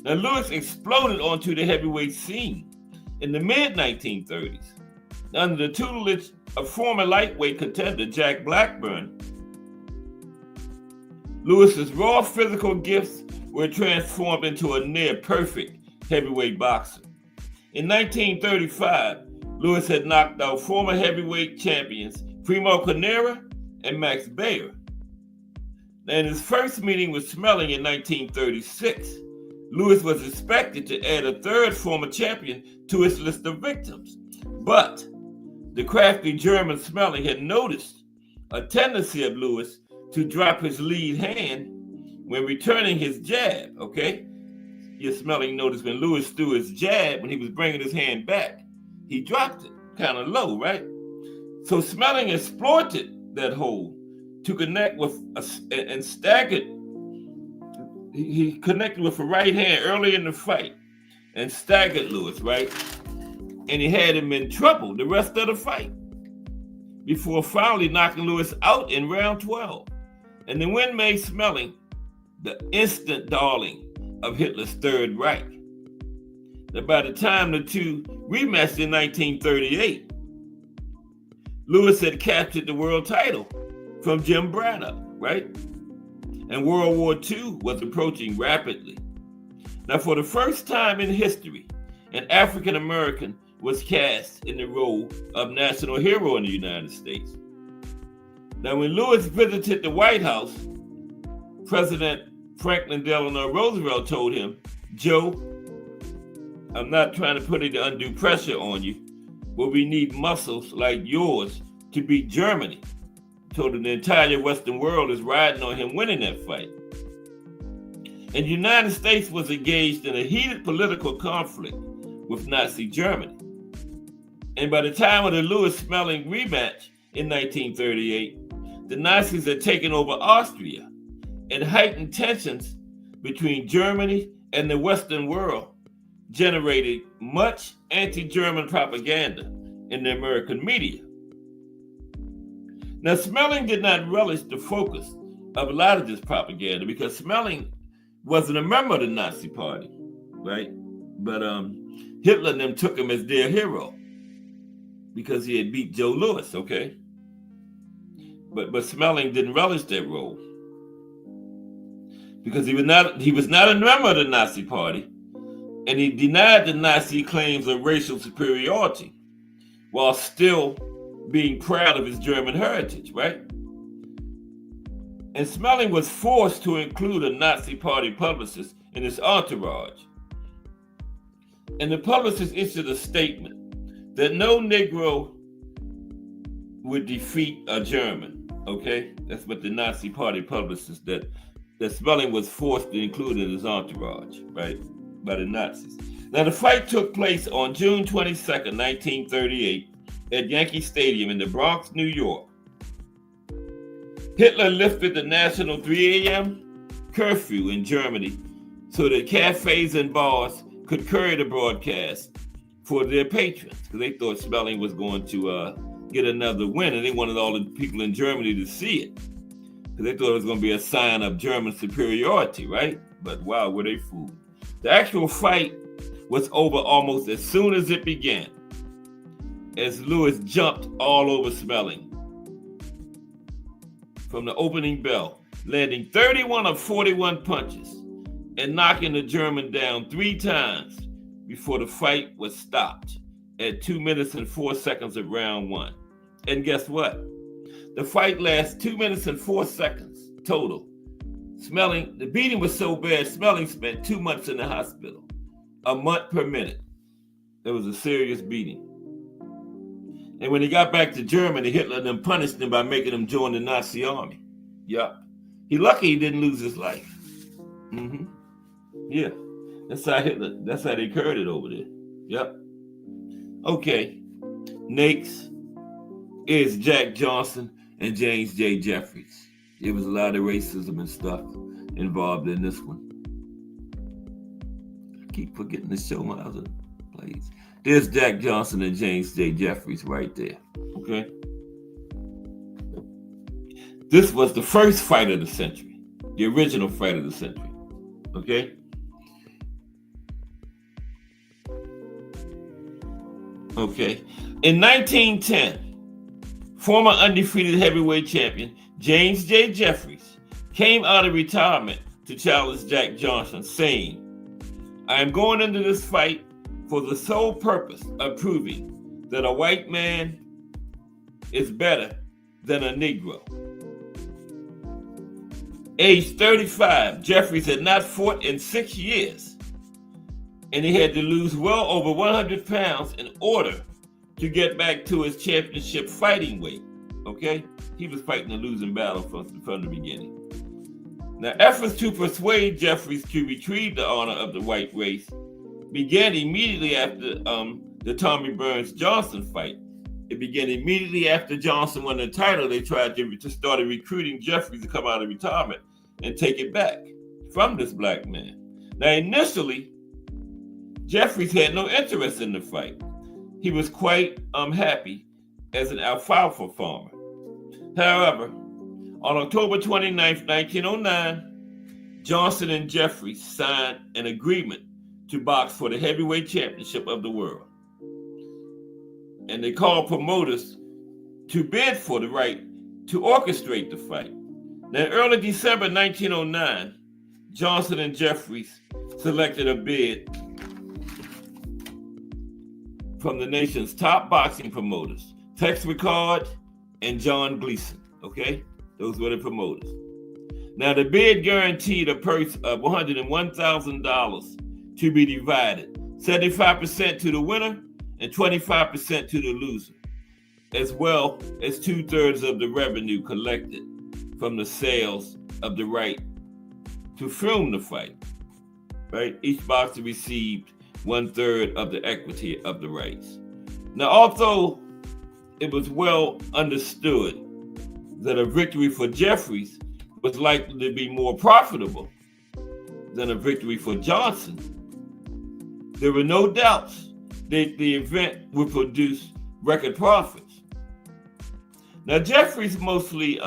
Now, Louis exploded onto the heavyweight scene in the mid-1930s under the tutelage of former lightweight contender Jack Blackburn. Louis's raw physical gifts were transformed into a near-perfect heavyweight boxer. In 1935, Louis had knocked out former heavyweight champions Primo Carnera and Max Baer. In his first meeting with Schmeling in 1936, Louis was expected to add a third former champion to his list of victims. But the crafty German Schmeling had noticed a tendency of Louis to drop his lead hand when returning his jab, okay? Your Schmeling noticed when Louis threw his jab, when he was bringing his hand back, he dropped it kind of low, right? So Schmeling exploited that hole to connect with and staggered. He connected with a right hand early in the fight and staggered Louis, right? And he had him in trouble the rest of the fight before finally knocking Louis out in round 12. And the win made Schmeling the instant darling of Hitler's Third Reich. Now, by the time the two rematched in 1938, Louis had captured the world title from Jim Braddock, right? And World War II was approaching rapidly. Now, for the first time in history, an African American was cast in the role of national hero in the United States. Now, when Louis visited the White House, President Franklin Delano Roosevelt told him, "Joe, I'm not trying to put any undue pressure on you, but we need muscles like yours to beat Germany." Told him the entire Western world is riding on him winning that fight. And the United States was engaged in a heated political conflict with Nazi Germany. And by the time of the Louis Schmeling rematch in 1938, the Nazis had taken over Austria, and heightened tensions between Germany and the Western world generated much anti-German propaganda in the American media. Now, Smelling did not relish the focus of a lot of this propaganda because Smelling wasn't a member of the Nazi Party, right? But Hitler and them took him as their hero because he had beat Joe Louis, okay? But Smelling didn't relish that role because he was not a member of the Nazi Party, and he denied the Nazi claims of racial superiority while still being proud of his German heritage, right? And Smelling was forced to include a Nazi Party publicist in his entourage. And the publicist issued a statement that no Negro would defeat a German, okay? That's what the Nazi Party publicist that Smelling was forced to include in his entourage, right, by the Nazis. Now, the fight took place on June 22nd, 1938, at Yankee Stadium in the Bronx, New York. Hitler lifted the national 3 a.m. curfew in Germany so that cafes and bars could carry the broadcast for their patrons because they thought Smelling was going to get another win, and they wanted all the people in Germany to see it because they thought it was going to be a sign of German superiority, right? But wow, were they fooled. The actual fight was over almost as soon as it began, as Louis jumped all over Smelling from the opening bell, landing 31 of 41 punches and knocking the German down 3 times before the fight was stopped at 2 minutes and 4 seconds of round 1. And guess what? The fight lasts 2 minutes and 4 seconds total. Smelling, the beating was so bad, Smelling spent 2 months in the hospital, a month per minute. It was a serious beating. And when he got back to Germany, Hitler then punished him by making him join the Nazi army. Yeah. He lucky he didn't lose his life. Mm-hmm. Yeah. That's how they carried it over there. Yep. Okay. Next is Jack Johnson and James J. Jeffries. There was a lot of racism and stuff involved in this one. I keep forgetting to show my other plays. There's Jack Johnson and James J. Jeffries right there. Okay. This was the first fight of the century, the original fight of the century. Okay. Okay. In 1910, former undefeated heavyweight champion James J. Jeffries came out of retirement to challenge Jack Johnson, saying, "I am going into this fight for the sole purpose of proving that a white man is better than a Negro." Age 35, Jeffries had not fought in 6 years, and he had to lose well over 100 pounds in order to get back to his championship fighting weight. Okay? He was fighting a losing battle from the beginning. Now, efforts to persuade Jeffries to retrieve the honor of the white race began immediately after the Tommy Burns Johnson fight. It began immediately after Johnson won the title. They tried to start recruiting Jeffries to come out of retirement and take it back from this black man. Now, initially, Jeffries had no interest in the fight. He was quite unhappy as an alfalfa farmer. However, on October 29th, 1909, Johnson and Jeffries signed an agreement to box for the heavyweight championship of the world. And they called promoters to bid for the right to orchestrate the fight. Now, in early December 1909, Johnson and Jeffries selected a bid from the nation's top boxing promoters, Tex Rickard and John Gleason. Okay? Those were the promoters. Now, the bid guaranteed a purse of $101,000 to be divided, 75% to the winner and 25% to the loser, as well as 2/3 of the revenue collected from the sales of the right to film the fight. Right? Each boxer received 1/3 of the equity of the rights. Now, although it was well understood that a victory for Jeffries was likely to be more profitable than a victory for Johnson, there were no doubts that the event would produce record profits. Now, Jeffries mostly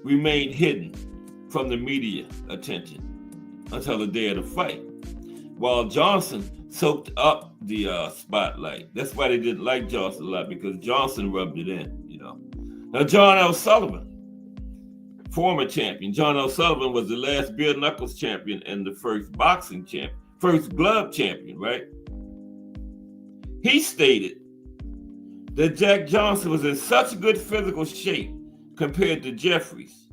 remained hidden from the media attention until the day of the fight, while Johnson soaked up the spotlight. That's why they didn't like Johnson a lot, because Johnson rubbed it in, Now, John L. Sullivan, former champion. John L. Sullivan was the last bare knuckles champion and the first first glove champion, right? He stated that Jack Johnson was in such good physical shape compared to Jeffries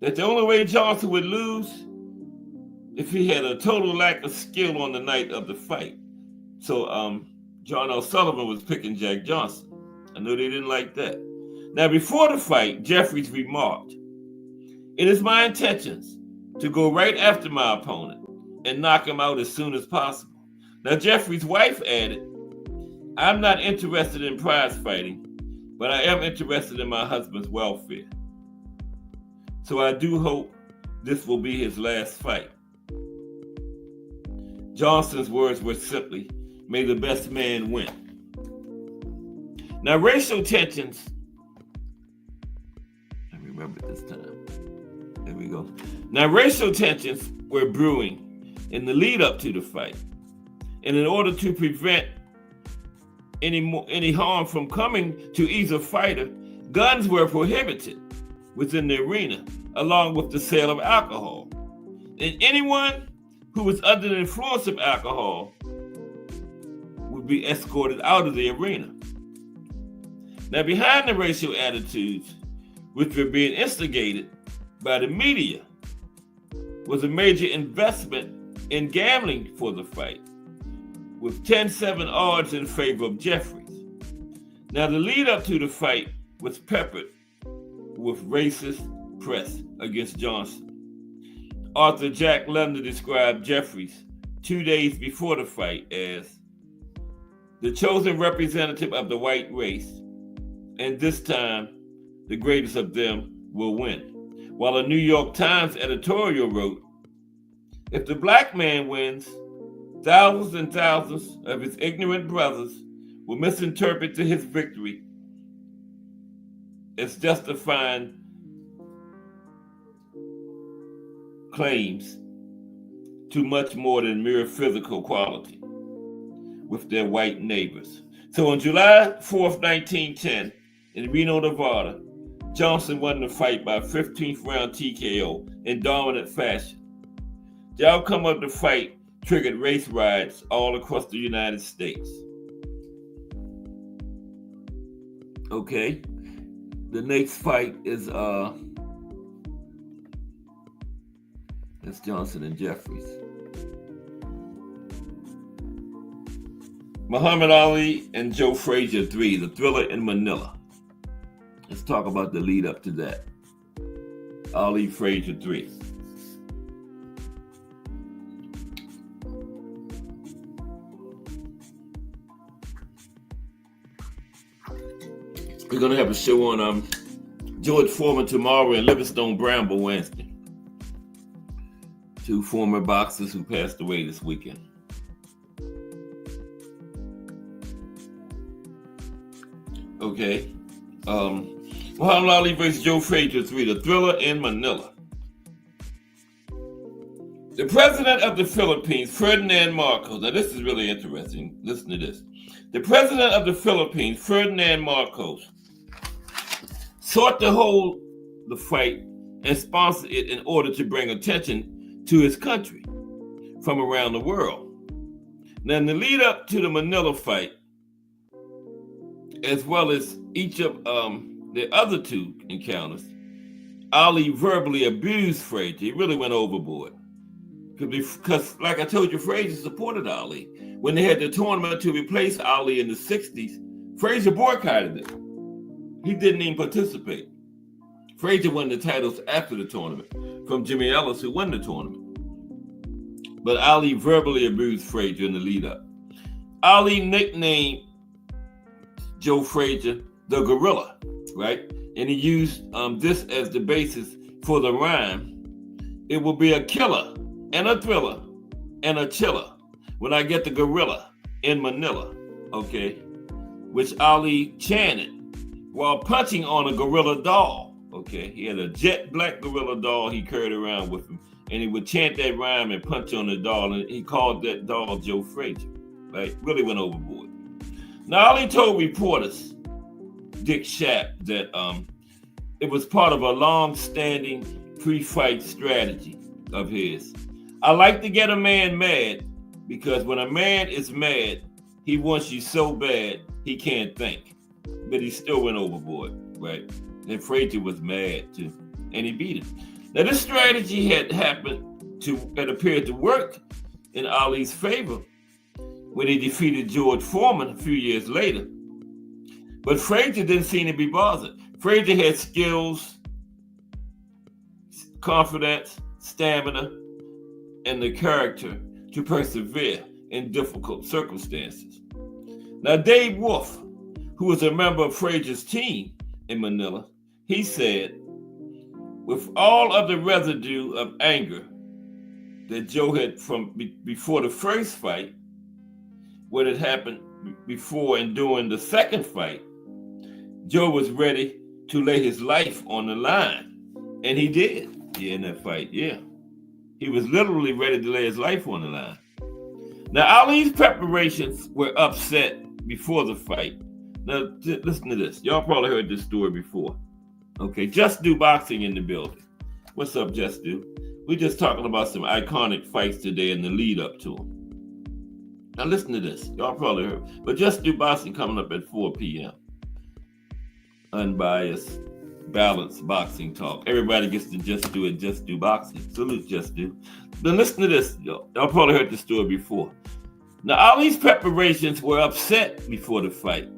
that the only way Johnson would lose if he had a total lack of skill on the night of the fight. So John L. Sullivan was picking Jack Johnson. I know they didn't like that. Now, before the fight, Jeffries remarked, "It is my intentions to go right after my opponent and knock him out as soon as possible." Now, Jeffries' wife added, "I'm not interested in prize fighting, but I am interested in my husband's welfare. So I do hope this will be his last fight." Johnson's words were simply, "May the best man win." Now, racial tensions, I remember this time. There we go. Now, racial tensions were brewing in the lead up to the fight. And in order to prevent any harm from coming to either fighter, guns were prohibited within the arena, along with the sale of alcohol. And anyone who was under the influence of alcohol would be escorted out of the arena. Now, behind the racial attitudes, which were being instigated by the media, was a major investment in gambling for the fight, with 10-7 odds in favor of Jeffries. Now, the lead up to the fight was peppered with racist press against Johnson. Author Jack London described Jeffries 2 days before the fight as the chosen representative of the white race, and this time the greatest of them will win. While a New York Times editorial wrote, "If the black man wins, thousands and thousands of his ignorant brothers will misinterpret his victory as justifying claims to much more than mere physical quality with their white neighbors." So on July 4th, 1910, in Reno, Nevada, Johnson won the fight by 15th round TKO in dominant fashion. The outcome of the fight triggered race riots all across the United States. Okay, the next fight is that's Johnson and Jeffries. Muhammad Ali and Joe Frazier 3, the Thriller in Manila. Let's talk about the lead up to that. Ali Frazier 3. We're going to have a show on George Foreman tomorrow and Livingstone Bramble Wednesday. 2 former boxers who passed away this weekend. Okay. Muhammad Ali versus Joe Frazier 3, the Thriller in Manila. The president of the Philippines, Ferdinand Marcos, now this is really interesting. Listen to this. The president of the Philippines, Ferdinand Marcos, sought to hold the fight and sponsor it in order to bring attention to his country from around the world. Now, in the lead up to the Manila fight, as well as each of the other 2 encounters, Ali verbally abused Frazier. He really went overboard. Because, like I told you, Frazier supported Ali. When they had the tournament to replace Ali in the 60s, Frazier boycotted it. He didn't even participate. Frazier won the titles after the tournament from Jimmy Ellis, who won the tournament. But Ali verbally abused Frazier in the lead up. Ali nicknamed Joe Frazier the gorilla, right? And he used this as the basis for the rhyme. It will be a killer and a thriller and a chiller when I get the gorilla in Manila, okay? Which Ali chanted while punching on a gorilla doll, okay? He had a jet black gorilla doll he carried around with him, and he would chant that rhyme and punch on the doll, and he called that doll Joe Frazier, right? Really went overboard. Now, Ali told reporters, Dick Schaap, that it was part of a long-standing pre-fight strategy of his. I like to get a man mad because when a man is mad, he wants you so bad he can't think. But he still went overboard, right? And Frazier was mad too, and he beat him. Now this strategy had appeared to work in Ali's favor when he defeated George Foreman a few years later. But Frazier didn't seem to be bothered. Frazier had skills, confidence, stamina, and the character to persevere in difficult circumstances. Now, Dave Wolf, who was a member of Frazier's team in Manila, he said, with all of the residue of anger that Joe had from before the first fight, what had happened before and during the second fight, Joe was ready to lay his life on the line. And he did, in that fight, He was literally ready to lay his life on the line. Now, Ali's preparations were upset before the fight. Now, listen to this. Y'all probably heard this story before. Okay, Just Do Boxing in the building. What's up, Just Do? We're just talking about some iconic fights today in the lead up to them. Now, listen to this. Y'all probably heard. But Just Do Boxing coming up at 4 p.m. Unbiased, balanced boxing talk. Everybody gets to Just Do it, Just Do Boxing. Salute, Just Do. But listen to this, y'all. Y'all probably heard the story before. Now, Ali's preparations were upset before the fight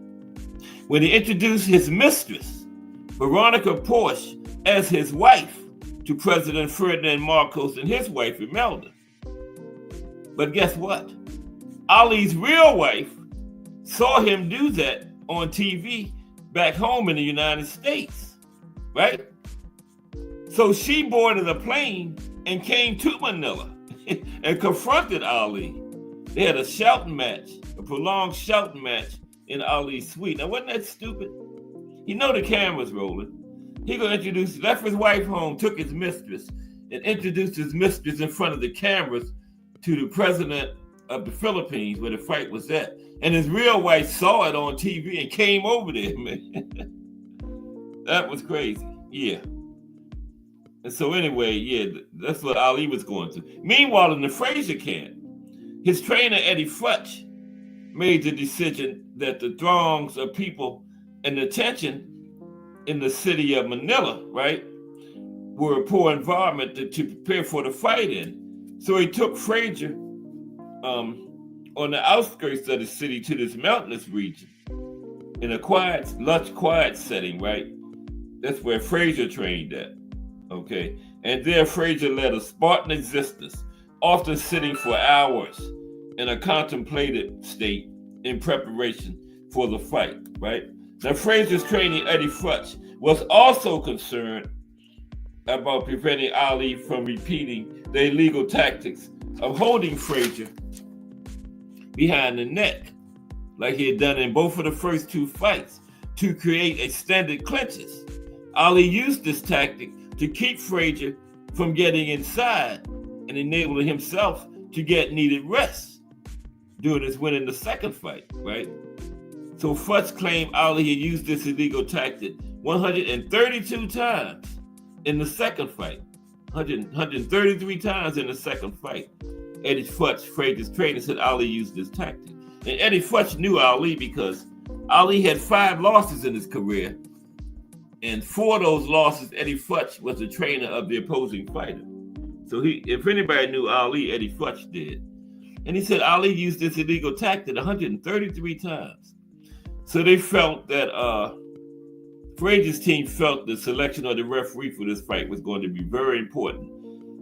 when he introduced his mistress, Veronica Porsche, as his wife to President Ferdinand Marcos and his wife, Imelda. But guess what? Ali's real wife saw him do that on TV back home in the United States, right? So she boarded a plane and came to Manila and confronted Ali. They had a shouting match, a prolonged shouting match in Ali's suite. Now, wasn't that stupid? He know the camera's rolling. He left his wife home, took his mistress, and introduced his mistress in front of the cameras to the president of the Philippines where the fight was at. And his real wife saw it on TV and came over there, man. That was crazy. Yeah. And so anyway, that's what Ali was going through. Meanwhile, in the Frazier camp, his trainer, Eddie Futch, made the decision that the throngs of people and the tension in the city of Manila, right, were a poor environment to prepare for the fight in. So he took Frazier on the outskirts of the city to this mountainous region in a lush, quiet setting, right? That's where Frazier trained at, okay? And there Frazier led a Spartan existence, often sitting for hours in a contemplative state in preparation for the fight, right? Now, Frazier's training, Eddie Futch, was also concerned about preventing Ali from repeating the illegal tactics of holding Frazier behind the neck, like he had done in both of the first two fights, to create extended clinches. Ali used this tactic to keep Frazier from getting inside and enabling himself to get needed rest during his win in the second fight, right? So Futch claimed Ali had used this illegal tactic 132 times in the second fight, 133 times in the second fight. Eddie Futch, Frazier's trainer, said Ali used this tactic. And Eddie Futch knew Ali because Ali had 5 losses in his career. And 4 of those losses, Eddie Futch was the trainer of the opposing fighter. So if anybody knew Ali, Eddie Futch did. And he said Ali used this illegal tactic 133 times. So they felt that Frazier's team felt the selection of the referee for this fight was going to be very important.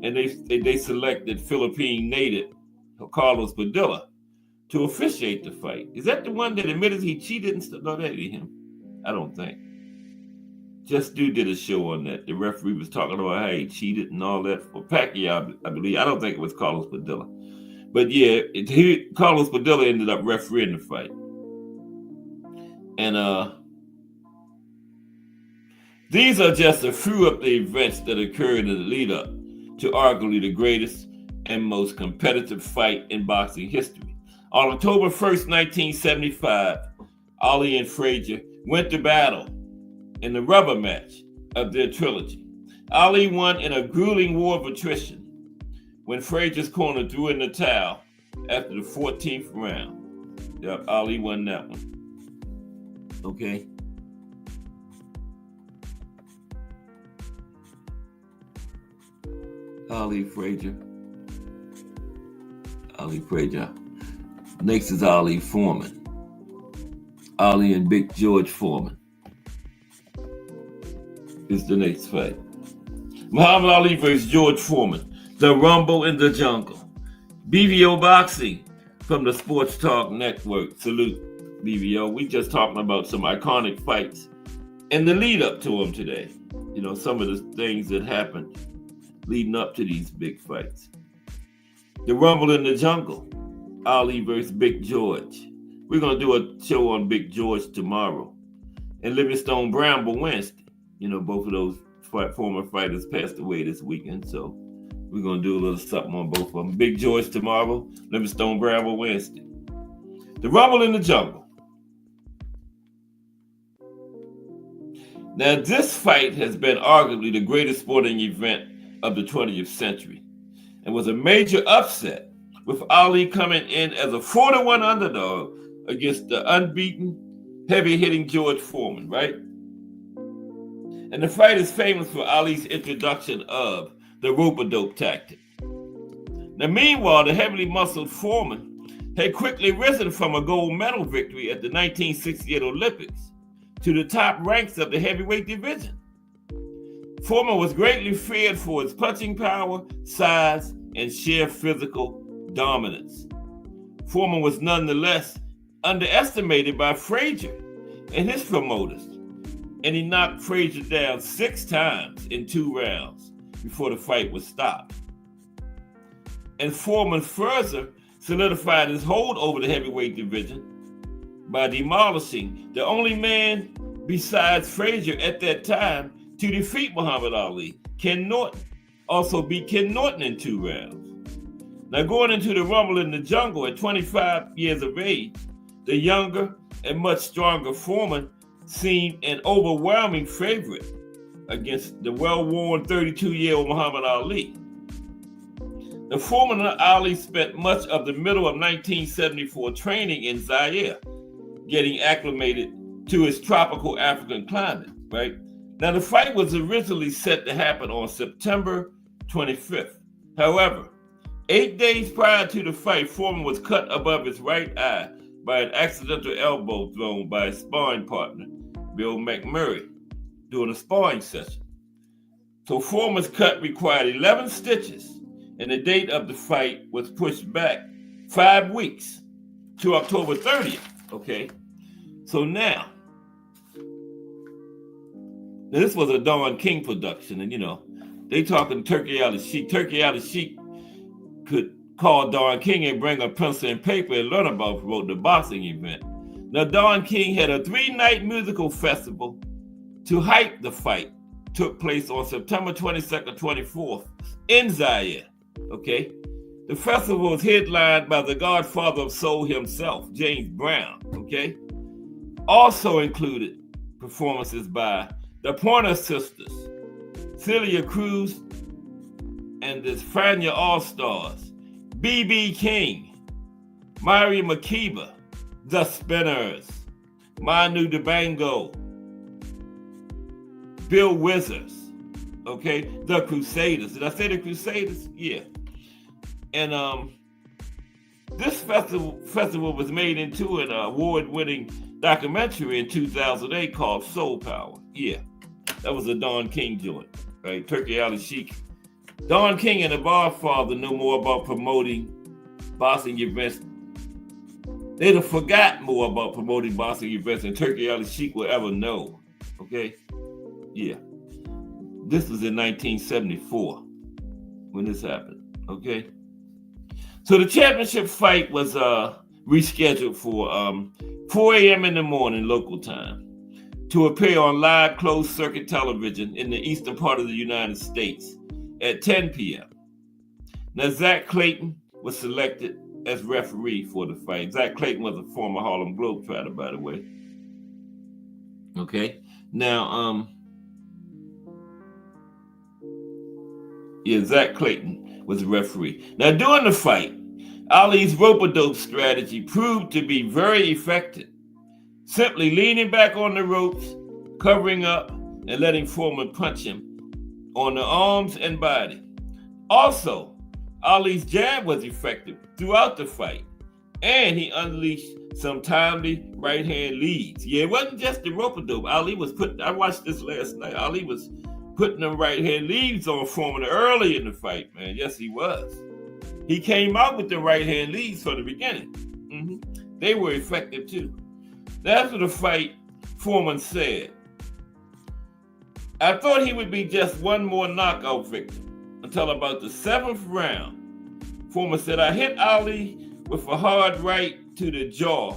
And they selected Philippine native Carlos Padilla to officiate the fight. Is that the one that admitted he cheated and stuff? No, that ain't him. I don't think. Just Dude did a show on that. The referee was talking about how he cheated and all that for Pacquiao, I believe. I don't think it was Carlos Padilla. But yeah, Carlos Padilla ended up refereeing the fight. And these are just a few of the events that occurred in the lead up to arguably the greatest and most competitive fight in boxing history. On October 1st, 1975, Ali and Frazier went to battle in the rubber match of their trilogy. Ali won in a grueling war of attrition when Frazier's corner threw in the towel after the 14th round. Yep, Ali won that one. Okay. Ali Frazier. Next is Ali Foreman. Ali and Big George Foreman is the next fight. Muhammad Ali versus George Foreman. The Rumble in the Jungle. BVO Boxing from the Sports Talk Network. Salute, BVO. We just talking about some iconic fights and the lead up to them today. You know, some of the things that happened leading up to these big fights. The Rumble in the Jungle. Ali versus Big George. We're going to do a show on Big George tomorrow. And Livingstone Bramble Wednesday. You know, both of those former fighters passed away this weekend. So we're going to do a little something on both of them. Big George tomorrow. Livingstone Bramble Wednesday. The Rumble in the Jungle. Now, this fight has been arguably the greatest sporting event of the 20th century and was a major upset, with Ali coming in as a 4-1 underdog against the unbeaten, heavy-hitting George Foreman, right? And the fight is famous for Ali's introduction of the rope-a-dope tactic. Now, meanwhile, the heavily muscled Foreman had quickly risen from a gold medal victory at the 1968 Olympics to the top ranks of the heavyweight division. Foreman was greatly feared for his punching power, size, and sheer physical dominance. Foreman was nonetheless underestimated by Frazier and his promoters, and he knocked Frazier down 6 times in 2 rounds before the fight was stopped. And Foreman further solidified his hold over the heavyweight division by demolishing the only man besides Frazier at that time to defeat Muhammad Ali. Ken Norton also beat Ken Norton in 2 rounds. Now, going into the Rumble in the Jungle at 25 years of age, the younger and much stronger Foreman seemed an overwhelming favorite against the well-worn 32-year-old Muhammad Ali. The Foreman and Ali spent much of the middle of 1974 training in Zaire, getting acclimated to its tropical African climate, right? Now, the fight was originally set to happen on September 25th. However, 8 days prior to the fight, Foreman was cut above his right eye by an accidental elbow thrown by his sparring partner, Bill McMurray, during a sparring session. So Foreman's cut required 11 stitches, and the date of the fight was pushed back 5 weeks to October 30th, okay? So now this was a Don King production, and you know, they talking Turkey out of Sheik. Turkey out of Sheik could call Don King and bring a pencil and paper and learn about the boxing event. Now, Don King had a 3-night musical festival to hype the fight. Took place on September 22nd, 24th in Zaire, okay? The festival was headlined by the godfather of soul himself, James Brown, okay? Also included performances by the Pointer Sisters, Celia Cruz, and the Fania All-Stars, B.B. King, Mari Makeba, The Spinners, Manu Dibango, Bill Withers, okay, The Crusaders. Did I say The Crusaders? Yeah. And this festival was made into an award-winning documentary in 2008 called Soul Power. Yeah, that was a Don King joint, right? Turkey Ali Sheik. Don King and the Godfather know more about promoting boxing events they'd have forgot more about promoting boxing events than Turkey Ali Sheik will ever know. Okay? Yeah. This was in 1974 when this happened. Okay? So the championship fight was rescheduled for 4 a.m. in the morning local time to appear on live closed circuit television in the eastern part of the United States at 10 p.m. Now, Zach Clayton was selected as referee for the fight. Zach Clayton was a former Harlem Globetrotter, by the way. Okay. Now, Zach Clayton was a referee. Now, during the fight, Ali's rope-a-dope strategy proved to be very effective. Simply leaning back on the ropes, covering up, and letting Foreman punch him on the arms and body. Also, Ali's jab was effective throughout the fight, and he unleashed some timely right-hand leads. Yeah, it wasn't just the rope-a-dope. I watched this last night. Ali was putting them right-hand leads on Foreman early in the fight, man. Yes, he was. He came out with the right-hand leads from the beginning. They were effective, too. After the fight, Foreman said, "I thought he would be just one more knockout victim until about the 7th round." Foreman said, "I hit Ali with a hard right to the jaw,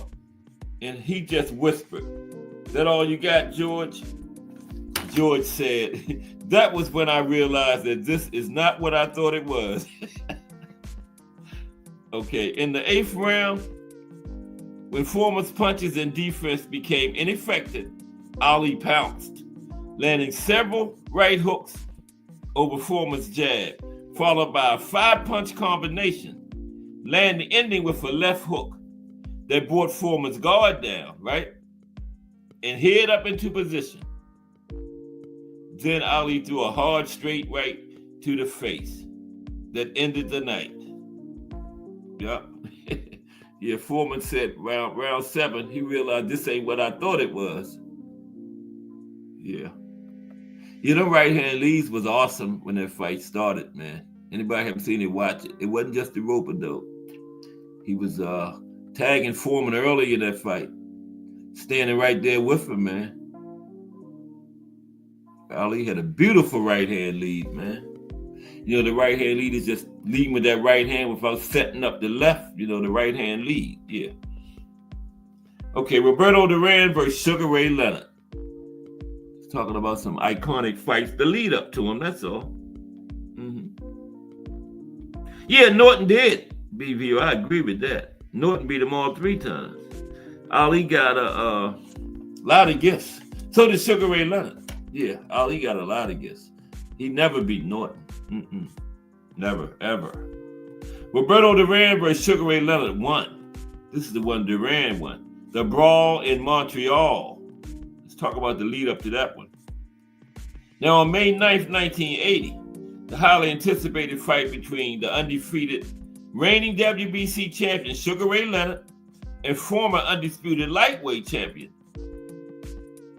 and he just whispered, 'Is that all you got, George?' George said, 'That was when I realized that this is not what I thought it was.'" Okay, in the 8th round, when Foreman's punches and defense became ineffective, Ali pounced, landing several right hooks over Foreman's jab, followed by a 5-punch combination, ending with a left hook that brought Foreman's guard down, right? And head up into position. Then Ali threw a hard straight right to the face that ended the night. Yep. Yeah, Foreman said round 7, he realized this ain't what I thought it was. Yeah. Them right-hand leads was awesome when that fight started, man. Anybody haven't seen it, watch it. It wasn't just the rope-a-dope. He was tagging Foreman early in that fight, standing right there with him, man. Ali had a beautiful right-hand lead, man. The right-hand lead is just leading with that right hand without setting up the left, the right-hand lead, yeah. Okay, Roberto Duran versus Sugar Ray Leonard. He's talking about some iconic fights, the lead up to him, that's all. Yeah, Norton did, BVO, I agree with that. Norton beat him all 3 times. Ali got a lot of gifts. So did Sugar Ray Leonard. Yeah, Ali got a lot of gifts. He never beat Norton. Never, ever. Roberto Duran versus Sugar Ray Leonard won. This is the one Duran won. The brawl in Montreal. Let's talk about the lead up to that one. Now, on May 9th, 1980, the highly anticipated fight between the undefeated reigning WBC champion Sugar Ray Leonard and former undisputed lightweight champion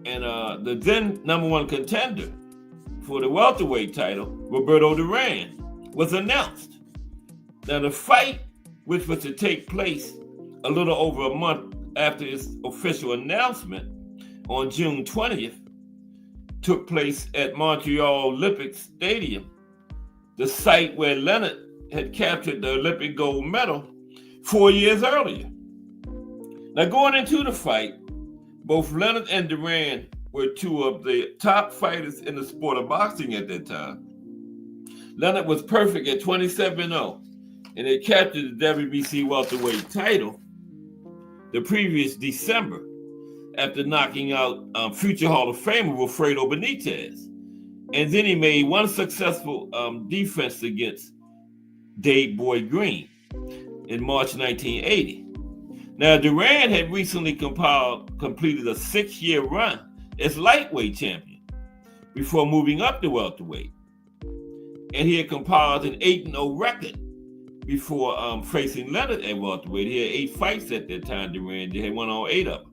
and the then number 1 contender for the welterweight title, Roberto Duran, was announced. Now the fight, which was to take place a little over a month after its official announcement on June 20th, took place at Montreal Olympic Stadium, the site where Leonard had captured the Olympic gold medal 4 years earlier. Now going into the fight, both Leonard and Duran were 2 of the top fighters in the sport of boxing at that time. Leonard was perfect at 27-0 and had captured the WBC welterweight title the previous December after knocking out future Hall of Famer Wilfredo Benitez. And then he made one successful defense against Dave Boy Green in March 1980. Now, Duran had recently completed a 6-year run as lightweight champion before moving up to welterweight. And he had compiled an 8-0 record before facing Leonard at welterweight. He had 8 fights at that time, Duran. They had won all 8 of them.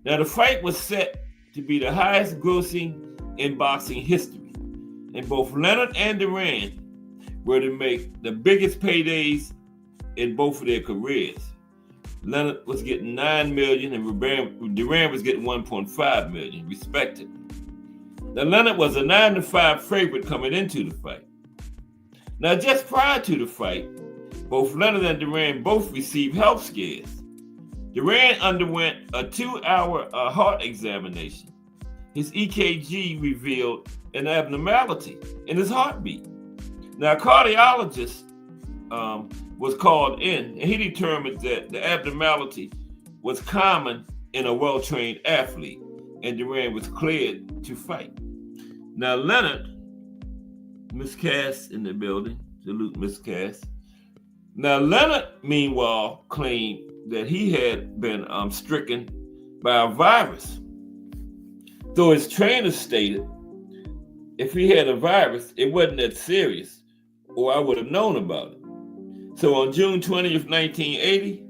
Now, the fight was set to be the highest grossing in boxing history. And both Leonard and Duran were to make the biggest paydays in both of their careers. Leonard was getting $9 million and Duran was getting $1.5 million, respectively. Now, Leonard was a 9-5 favorite coming into the fight. Now, just prior to the fight, both Leonard and Duran both received health scares. Duran underwent a 2-hour heart examination. His EKG revealed an abnormality in his heartbeat. Now, a cardiologist was called in, and he determined that the abnormality was common in a well-trained athlete, and Duran was cleared to fight. Now, Leonard, Miss Cass in the building, salute Miss Cass. Now, Leonard, meanwhile, claimed that he had been stricken by a virus. Though his trainer stated, if he had a virus, it wasn't that serious, or I would have known about it. So on June 20th, 1980,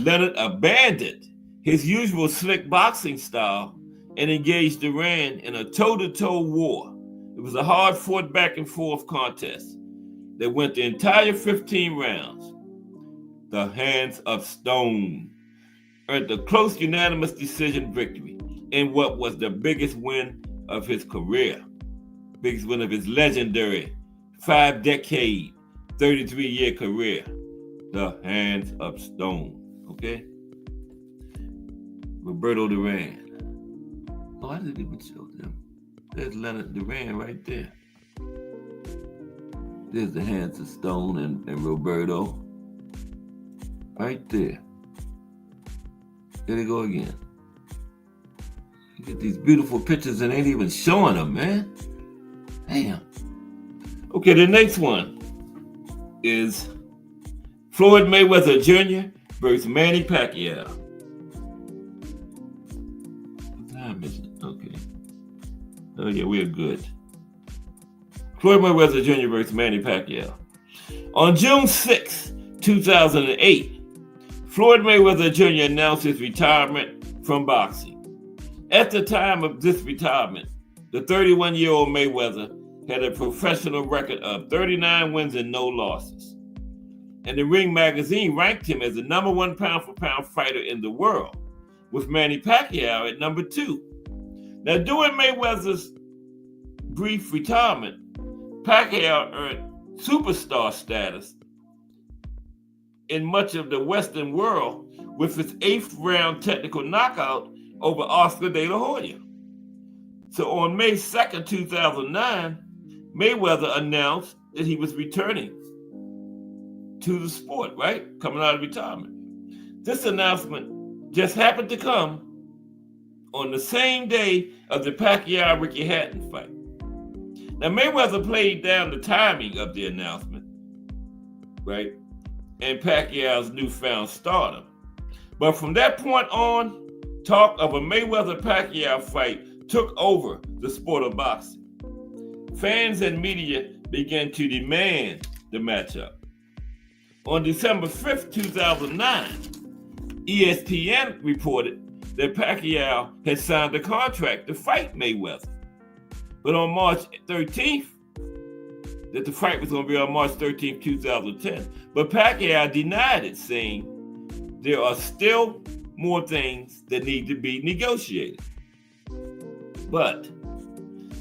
Leonard abandoned his usual slick boxing style and engaged Duran in a toe-to-toe war. It was a hard-fought back-and-forth contest that went the entire 15 rounds. The Hands of Stone earned a close unanimous decision victory in what was the biggest win of his career, biggest win of his legendary 5-decade, 33-year career. The Hands of Stone, okay? Roberto Duran. Oh, I didn't even show them. There's Leonard Duran right there. There's the Hands of Stone and Roberto. Right there. There they go again. You get these beautiful pictures and ain't even showing them, man. Damn. Okay, the next one is Floyd Mayweather Jr. versus Manny Pacquiao. What time is it? Okay. Oh yeah, we're good. Floyd Mayweather Jr. versus Manny Pacquiao. On June 6, 2008, Floyd Mayweather Jr. announced his retirement from boxing. At the time of this retirement, the 31-year-old Mayweather had a professional record of 39 wins and no losses. And the Ring magazine ranked him as the number 1 pound-for-pound fighter in the world, with Manny Pacquiao at number 2. Now, during Mayweather's brief retirement, Pacquiao earned superstar status in much of the Western world with his 8th round technical knockout over Oscar De La Hoya. So on May 2nd, 2009, Mayweather announced that he was returning to the sport, right? Coming out of retirement. This announcement just happened to come on the same day of the Pacquiao-Ricky Hatton fight. Now, Mayweather played down the timing of the announcement, right? And Pacquiao's newfound stardom. But from that point on, talk of a Mayweather-Pacquiao fight took over the sport of boxing. Fans and media began to demand the matchup. On December 5th, 2009, ESPN reported that Pacquiao had signed a contract to fight Mayweather. But on March 13th, that the fight was going to be on March 13th, 2010. But Pacquiao denied it, saying there are still more things that need to be negotiated. But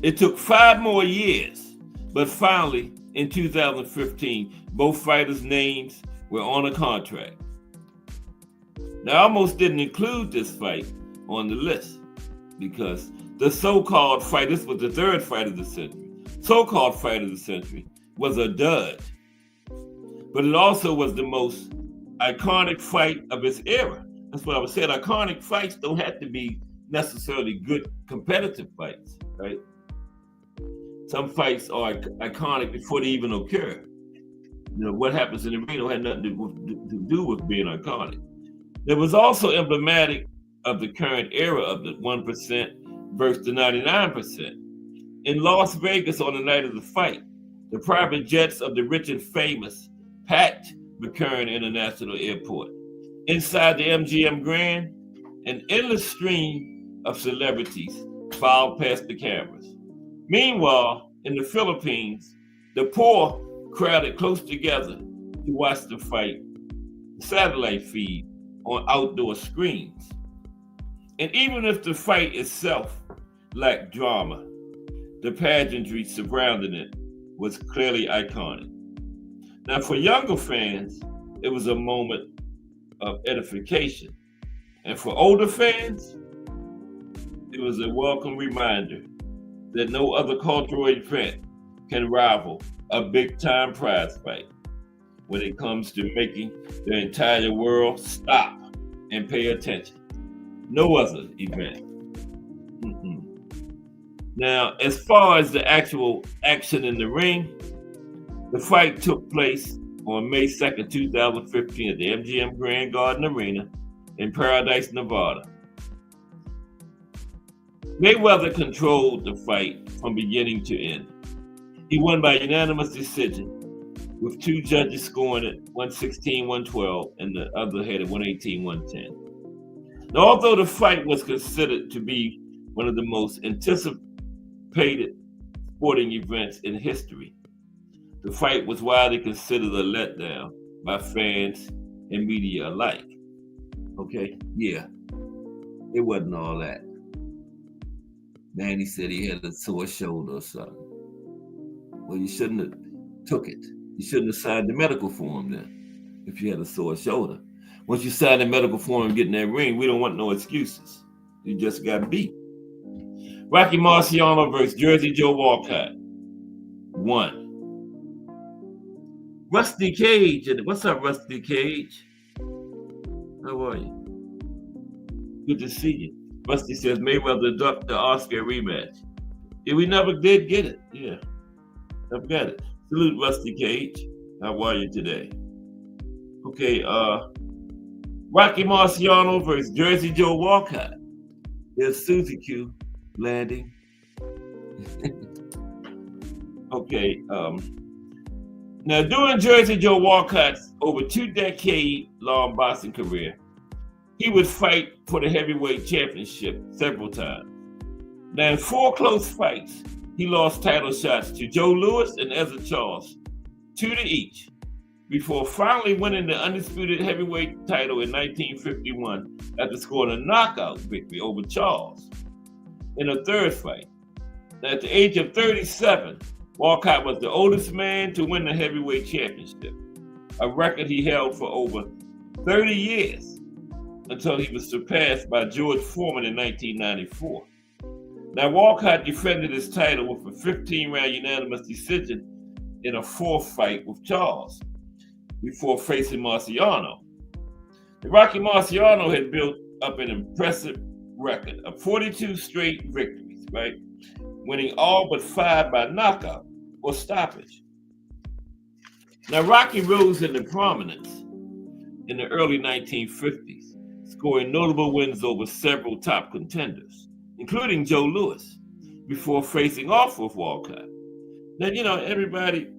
it took 5 more years. But finally, in 2015, both fighters' names were on a contract. Now, I almost didn't include this fight on the list because the so-called fight, this was the 3rd fight of the century, so-called fight of the century, was a dud. But it also was the most iconic fight of its era. That's what I was saying. Iconic fights don't have to be necessarily good competitive fights, right? Some fights are iconic before they even occur. You know, what happens in the ring don't have nothing to do with being iconic. It was also emblematic of the current era of the 1% versus the 99%. In Las Vegas on the night of the fight, the private jets of the rich and famous packed McCurran International Airport. Inside the MGM Grand, an endless stream of celebrities filed past the cameras. Meanwhile, in the Philippines, the poor crowded close together to watch the fight. satellite feed on outdoor screens. And even if the fight itself lacked drama, the pageantry surrounding it was clearly iconic. Now, for younger fans, it was a moment of edification. And for older fans, it was a welcome reminder that no other cultural event can rival a big-time prize fight when it comes to making the entire world stop and pay attention. No other event. Now, as far as the actual action in the ring, the fight took place on May 2nd, 2015 at the MGM Grand Garden Arena in Paradise, Nevada. Mayweather controlled the fight from beginning to end. He won by unanimous decision, with two judges scoring it 116-112 and the other had it 118-110. Now, although the fight was considered to be one of the most anticipated sporting events in history, the fight was widely considered a letdown by fans and media alike. Okay, yeah, it wasn't all that. Manny said he had a sore shoulder or something. Well, you shouldn't have took it. You shouldn't have signed the medical form then, if you had a sore shoulder. Once you sign the medical form and get in that ring, we don't want no excuses. You just got beat. Rocky Marciano versus Jersey Joe Walcott won. Rusty Cage, what's up, Rusty Cage? How are you? Good to see you. Rusty says Mayweather ducked the Oscar rematch. Yeah, we never did get it. Yeah, I've got it. Salute, Rusty Cage. How are you today? Okay, Rocky Marciano versus Jersey Joe Walcott. There's Susie Q landing. Okay, now during Jersey Joe Walcott's over 2-decade-long boxing career, he would fight for the heavyweight championship several times. Now in 4 close fights, he lost title shots to Joe Louis and Ezra Charles, 2 to each, before finally winning the undisputed heavyweight title in 1951 after scoring a knockout victory over Charles in a 3rd fight. Now, at the age of 37, Walcott was the oldest man to win the heavyweight championship, a record he held for over 30 years until he was surpassed by George Foreman in 1994. Now, Walcott defended his title with a 15-round unanimous decision in a 4th fight with Charles before facing Marciano. Rocky Marciano had built up an impressive record of 42 straight victories, right? Winning all but 5 by knockout or stoppage. Now, Rocky rose into prominence in the early 1950s, scoring notable wins over several top contenders, including Joe Louis, before facing off with Walcott. Now, you know, everybody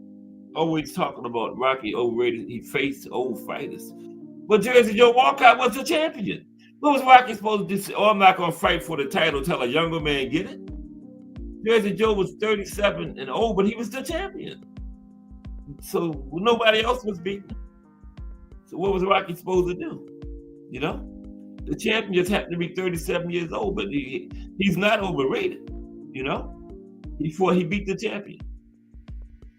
always talking about Rocky overrated. He faced old fighters. But Jersey Joe Walcott was the champion. What was Rocky supposed to do? Oh, I'm not going to fight for the title till a younger man get it. Jersey Joe was 37 and old, but he was the champion. So nobody else was beaten. So what was Rocky supposed to do? You know? The champion just happened to be 37 years old, but he's not overrated, you know? Before he beat the champion.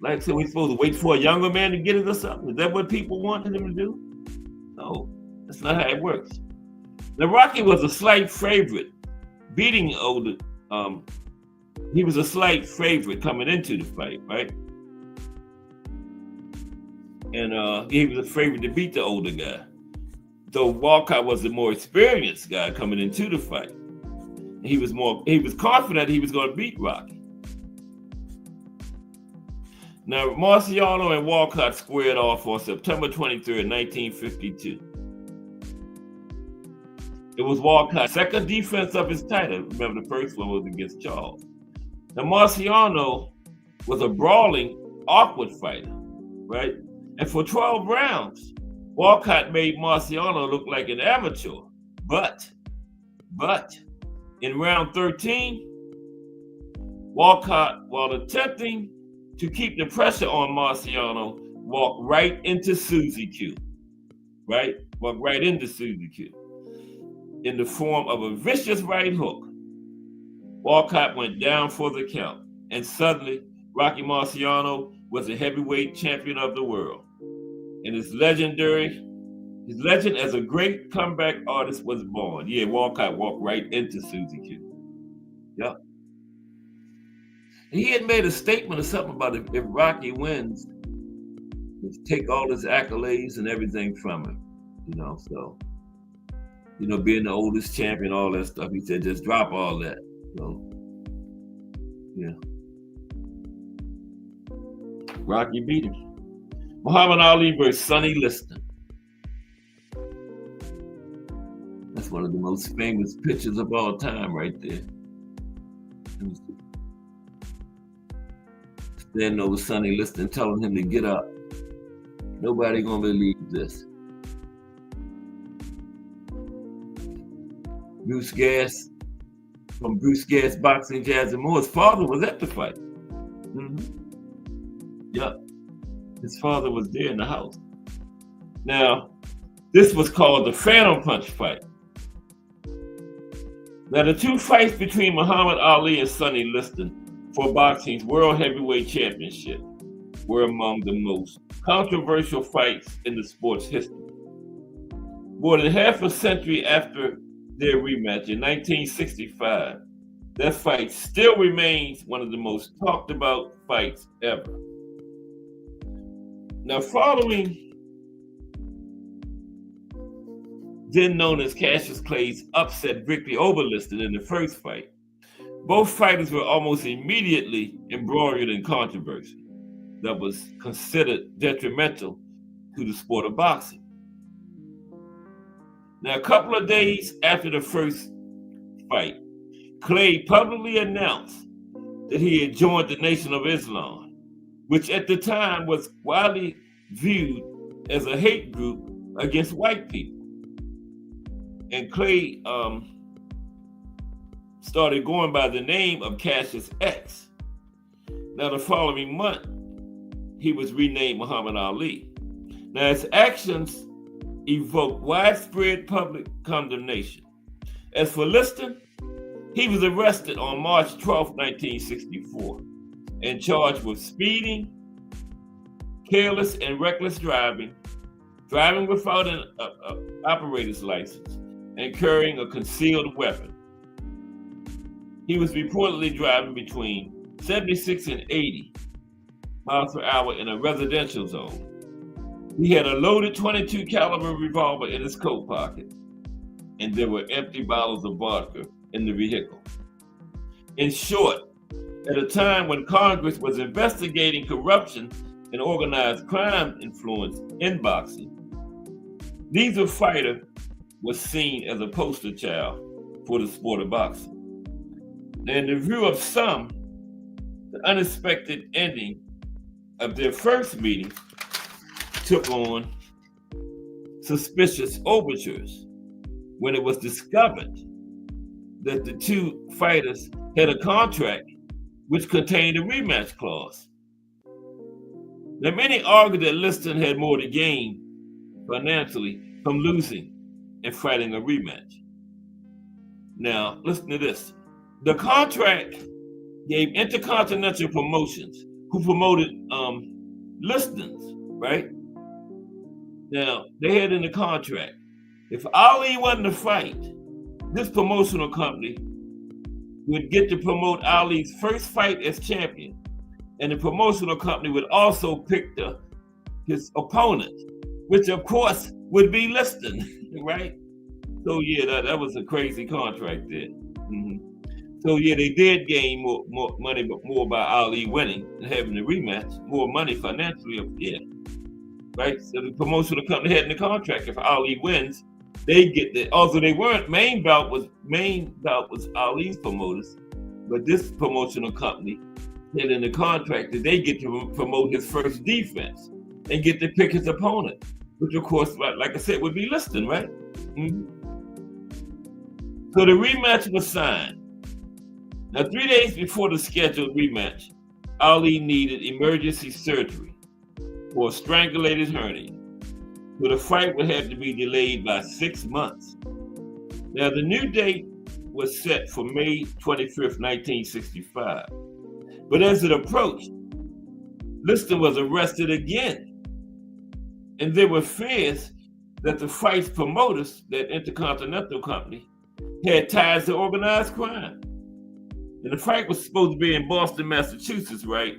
Like I said, we're supposed to wait for a younger man to get it or something. Is that what people wanted him to do? No, that's not how it works. Now, Rocky was a slight favorite, beating older. He was a slight favorite coming into the fight, right? And he was a favorite to beat the older guy. Though Walcott was the more experienced guy coming into the fight. He was confident he was going to beat Rocky. Now, Marciano and Walcott squared off on September 23rd, 1952. It was Walcott's 2nd defense of his title. Remember, the first one was against Charles. Now, Marciano was a brawling, awkward fighter, right? And for 12 rounds, Walcott made Marciano look like an amateur. But in round 13, Walcott, while attempting to keep the pressure on Marciano, walked right into Susie Q. right? Walked right into Suzy Q in the form of a vicious right hook. Walcott went down for the count, and suddenly Rocky Marciano was the heavyweight champion of the world. And his legend as a great comeback artist was born. Yeah, Walcott walked right into Suzy Q. Yep. And he had made a statement or something about if Rocky wins, take all his accolades and everything from him. So being the oldest champion, all that stuff. He said, just drop all that. So, yeah. Rocky beat him. Muhammad Ali versus Sonny Liston. That's one of the most famous pictures of all time right there. Standing over Sonny Liston telling him to get up. Nobody gonna believe this. Bruce Gass, from Bruce Gass Boxing, Jazz and More, his father was at the fight. Yep. His father was there in the house. Now, this was called the Phantom Punch fight. Now, the two fights between Muhammad Ali and Sonny Liston for boxing's World Heavyweight Championship were among the most controversial fights in the sport's history. More than half a century after their rematch in 1965, that fight still remains one of the most talked about fights ever. Now, following then known as Cassius Clay's upset victory over Liston in the first fight, both fighters were almost immediately embroiled in controversy that was considered detrimental to the sport of boxing. Now, a couple of days after the first fight, Clay publicly announced that he had joined the Nation of Islam, which at the time was widely viewed as a hate group against white people. And Clay started going by the name of Cassius X. Now, the following month, he was renamed Muhammad Ali. Now, his actions evoked widespread public condemnation. As for Liston, he was arrested on March 12, 1964, and charged with speeding, careless and reckless driving, driving without an operator's license, and carrying a concealed weapon. He was reportedly driving between 76 and 80 miles per hour in a residential zone. He had a loaded .22 caliber revolver in his coat pocket, and there were empty bottles of vodka in the vehicle. In short, at a time when Congress was investigating corruption and organized crime influence in boxing, neither fighter was seen as a poster child for the sport of boxing. Now, in the view of some, the unexpected ending of their first meeting took on suspicious overtures when it was discovered that the two fighters had a contract which contained a rematch clause. Now, many argued that Liston had more to gain financially from losing and fighting a rematch. Now, listen to this. The contract gave Intercontinental Promotions, who promoted Liston's, right? Now, they had in the contract, if Ali won the fight, this promotional company would get to promote Ali's first fight as champion, and the promotional company would also pick his opponent, which of course would be Liston, right? So yeah, that was a crazy contract there. So yeah, they did gain more money, but more by Ali winning and having the rematch, more money financially, yeah. Right? So the promotional company had in the contract, if Ali wins, they get that. Also, they weren't main bout was Ali's promoters, but this promotional company had in the contract that they get to promote his first defense and get to pick his opponent, which of course, like I said, would be Liston, right? So the rematch was signed. Now, 3 days before the scheduled rematch, Ali needed emergency surgery for a strangulated hernia. So the fight would have to be delayed by 6 months. Now, the new date was set for May 25th, 1965. But as it approached, Liston was arrested again. And there were fears that the fight's promoters, that Intercontinental Company, had ties to organized crime. And the fight was supposed to be in Boston, Massachusetts, right?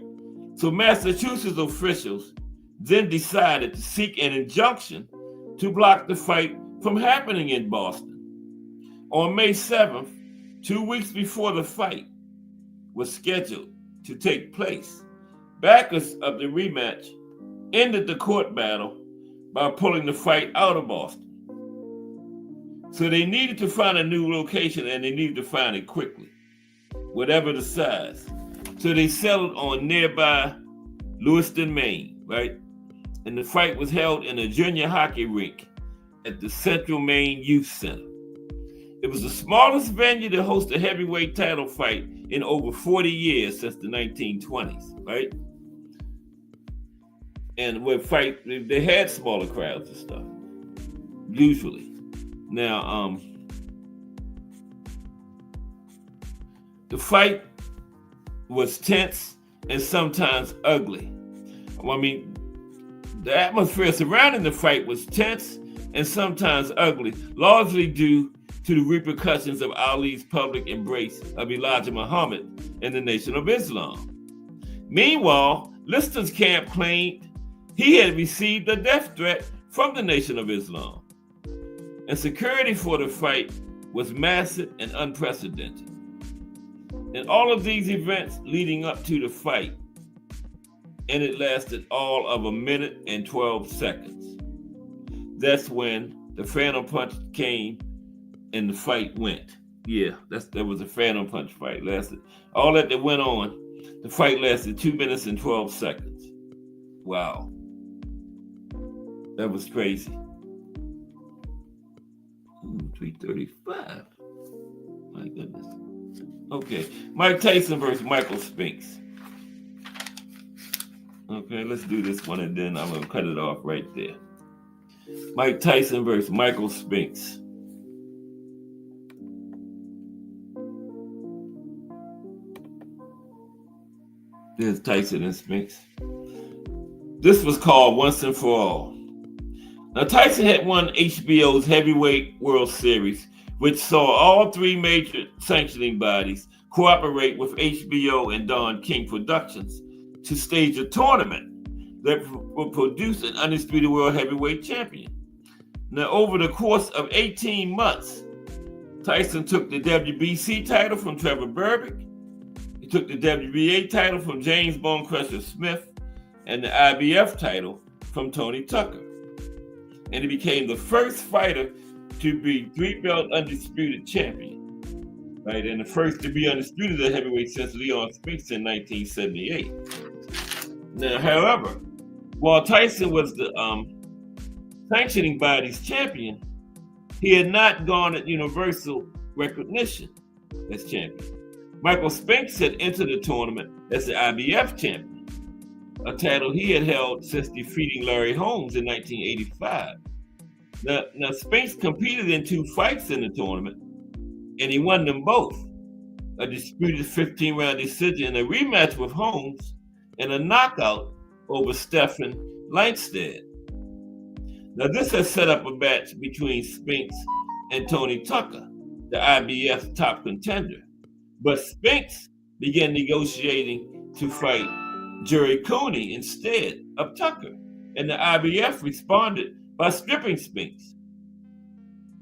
So Massachusetts officials then decided to seek an injunction to block the fight from happening in Boston. On May 7th, 2 weeks before the fight was scheduled to take place, backers of the rematch ended the court battle by pulling the fight out of Boston. So they needed to find a new location, and they needed to find it quickly, whatever the size. So they settled on nearby Lewiston, Maine, right? And the fight was held in a junior hockey rink at the Central Maine Youth Center. It was the smallest venue to host a heavyweight title fight in over 40 years since the 1920s, right? And with fight, they had smaller crowds and stuff, usually. Now, the fight was tense and sometimes ugly. I mean, the atmosphere surrounding the fight was tense and sometimes ugly, largely due to the repercussions of Ali's public embrace of Elijah Muhammad and the Nation of Islam. Meanwhile, Liston's camp claimed he had received a death threat from the Nation of Islam. And security for the fight was massive and unprecedented. And all of these events leading up to the fight, and it lasted all of 1 minute and 12 seconds. That's when the Phantom Punch came and the fight went. Yeah, that was a Phantom Punch fight. Lasted all that went on. The fight lasted 2 minutes and 12 seconds. Wow. That was crazy. 335. My goodness. Okay, Mike Tyson versus Michael Spinks. Okay, let's do this one and then I'm going to cut it off right there. Mike Tyson versus Michael Spinks. There's Tyson and Spinks. This was called Once and For All. Now, Tyson had won HBO's Heavyweight World Series, which saw all three major sanctioning bodies cooperate with HBO and Don King Productions to stage a tournament that will produce an undisputed world heavyweight champion. Now, over the course of 18 months, Tyson took the WBC title from Trevor Berbick. He took the WBA title from James Bone Crusher Smith and the IBF title from Tony Tucker. And he became the first fighter to be three-belt undisputed champion, right? And the first to be undisputed at heavyweight since Leon Spinks in 1978. Now, however, while Tyson was the sanctioning body's champion, he had not garnered universal recognition as champion. Michael Spinks had entered the tournament as the IBF champion, a title he had held since defeating Larry Holmes in 1985. Now Spinks competed in 2 fights in the tournament, and he won them both. A disputed 15-round decision, a rematch with Holmes, and a knockout over Stephan Langstead. Now this has set up a match between Spinks and Tony Tucker, the IBF top contender. But Spinks began negotiating to fight Jerry Cooney instead of Tucker, and the IBF responded by stripping Spinks,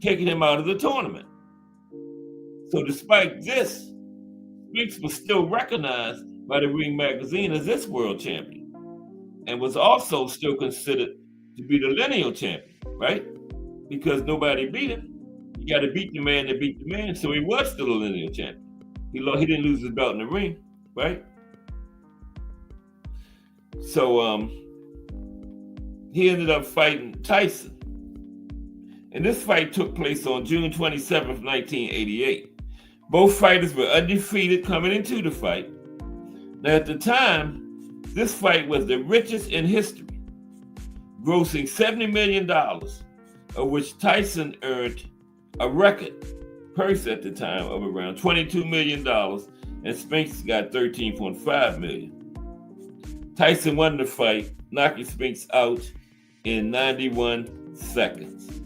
taking him out of the tournament. So despite this, Spinks was still recognized by the Ring magazine as its world champion, and was also still considered to be the lineal champion, right? Because nobody beat him. You got to beat the man to beat the man, so he was still a lineal champion. He didn't lose his belt in the ring, right? So he ended up fighting Tyson. And this fight took place on June 27th, 1988. Both fighters were undefeated coming into the fight. Now at the time, this fight was the richest in history. grossing $70 million, of which Tyson earned a record purse at the time of around $22 million, and Spinks got $13.5 million. Tyson won the fight, knocking Spinks out in 91 seconds.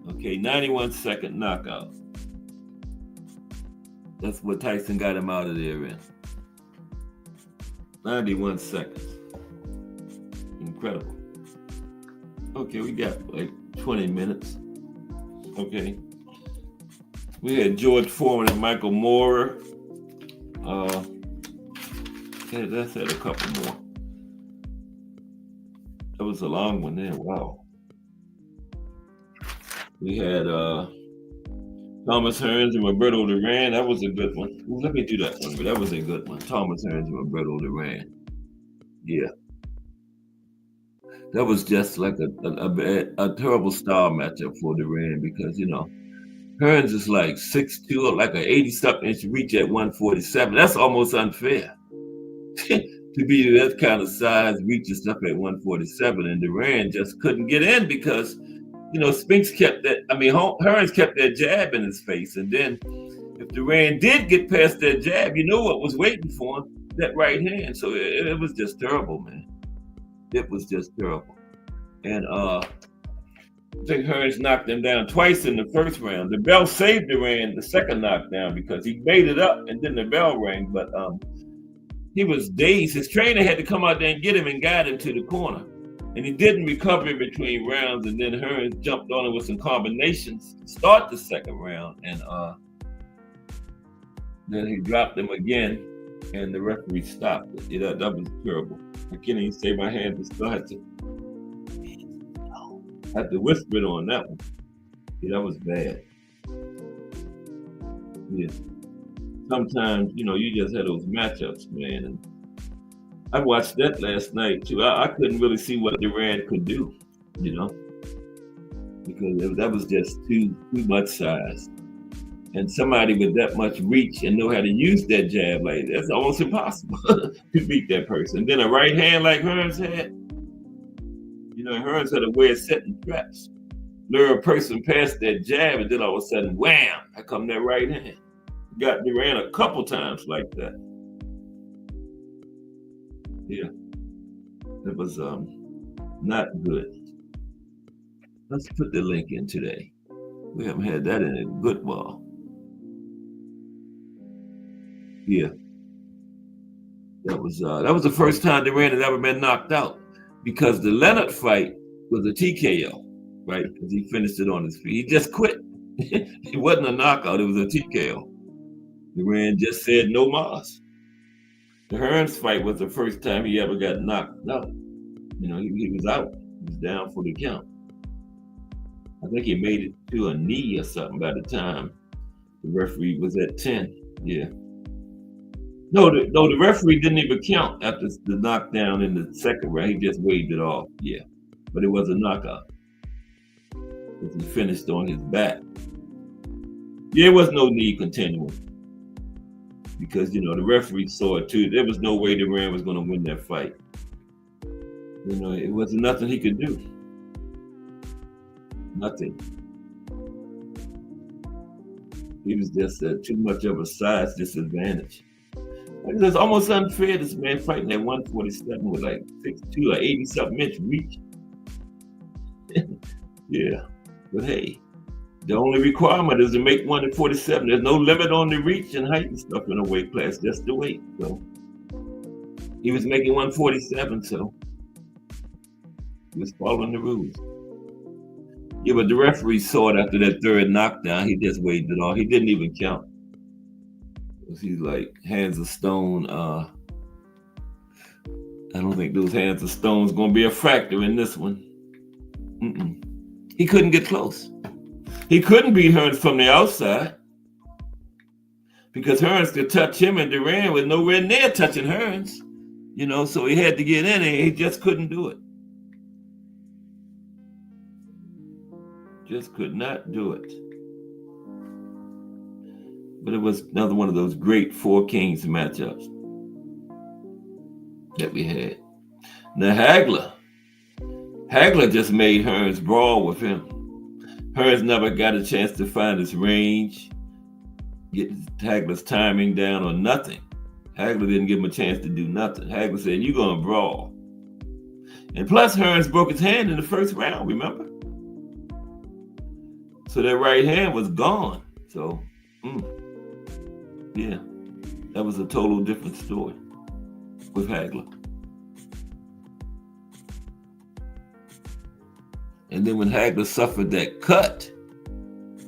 Okay, 91-second knockout. That's what Tyson got him out of there in. 91 seconds. Incredible. Okay, we got like 20 minutes. Okay. We had George Foreman and Michael Moorer. Let's had a couple more. That was a long one there. Wow. We had Thomas Hearns and Roberto Duran. That was a good one. Ooh, let me do that one. That was a good one. Thomas Hearns and Roberto Duran. Yeah. That was just like a terrible style matchup for Duran because, you know, Hearns is like 6'2", like an 80-something inch reach at 147. That's almost unfair to be that kind of size, reach and stuff at 147. And Duran just couldn't get in because, you know, Spinks kept that. I mean, Hearns kept that jab in his face. And then if Duran did get past that jab, you know what was waiting for him? That right hand. So it was just terrible, man. It was just terrible. And I think Hearns knocked him down twice in the first round. The bell saved Duran the second knockdown because he made it up and then the bell rang. But he was dazed. His trainer had to come out there and get him and guide him to the corner. And he didn't recover in between rounds. And then Hearns jumped on him with some combinations to start the second round. And then he dropped him again. And the referee stopped it. Yeah, that was terrible. I can't even say my hand was still had to whisper it on that one. Yeah, that was bad. Yeah. Sometimes, you know, you just had those matchups, man. And I watched that last night too. I couldn't really see what Duran could do, you know, because that was just too much size. And somebody with that much reach and know how to use that jab, like that's almost impossible to beat that person. And then a right hand like Hearns had, you know, Hearns had a way of setting traps. Lure a person past that jab, and then all of a sudden, wham! I come that right hand. Got Duran a couple times like that. Yeah, it was not good. Let's put the link in today. We haven't had that in a good while. Yeah, that was the first time Duran had ever been knocked out because the Leonard fight was a TKO, right? Because he finished it on his feet. He just quit. It wasn't a knockout. It was a TKO. Duran just said no mas. The Hearns fight was the first time he ever got knocked out. You know, he was out. He was down for the count. I think he made it to a knee or something by the time the referee was at 10. Yeah. No, the referee didn't even count after the knockdown in the second round. He just waved it off. Yeah. But it was a knockout. Because he finished on his back. Yeah, it was no knee continuum. Because, you know, the referee saw it too. There was no way Duran was going to win that fight. You know, it wasn't nothing he could do. Nothing. He was just too much of a size disadvantage. It's almost unfair, this man fighting at 147 with like 6'2" or 80-something inch reach. Yeah, but hey, the only requirement is to make 147. There's no limit on the reach and height and stuff in a weight class, just the weight. So he was making 147, so he was following the rules. Yeah, but the referee saw it after that third knockdown. He just waved it off. He didn't even count. He's like hands of stone. I don't think those hands of stone is going to be a factor in this one. He couldn't get close. He couldn't beat Hearns from the outside because Hearns could touch him and Duran was nowhere near touching Hearns. You know, so he had to get in and he just couldn't do it. Just could not do it. But it was another one of those great Four Kings matchups that we had. Now Hagler, Hagler just made Hearns brawl with him. Hearns never got a chance to find his range, get Hagler's timing down, or nothing. Hagler didn't give him a chance to do nothing. Hagler said, "You're going to brawl." And plus, Hearns broke his hand in the first round, remember? So that right hand was gone. So, yeah, that was a total different story with Hagler. And then when Hagler suffered that cut,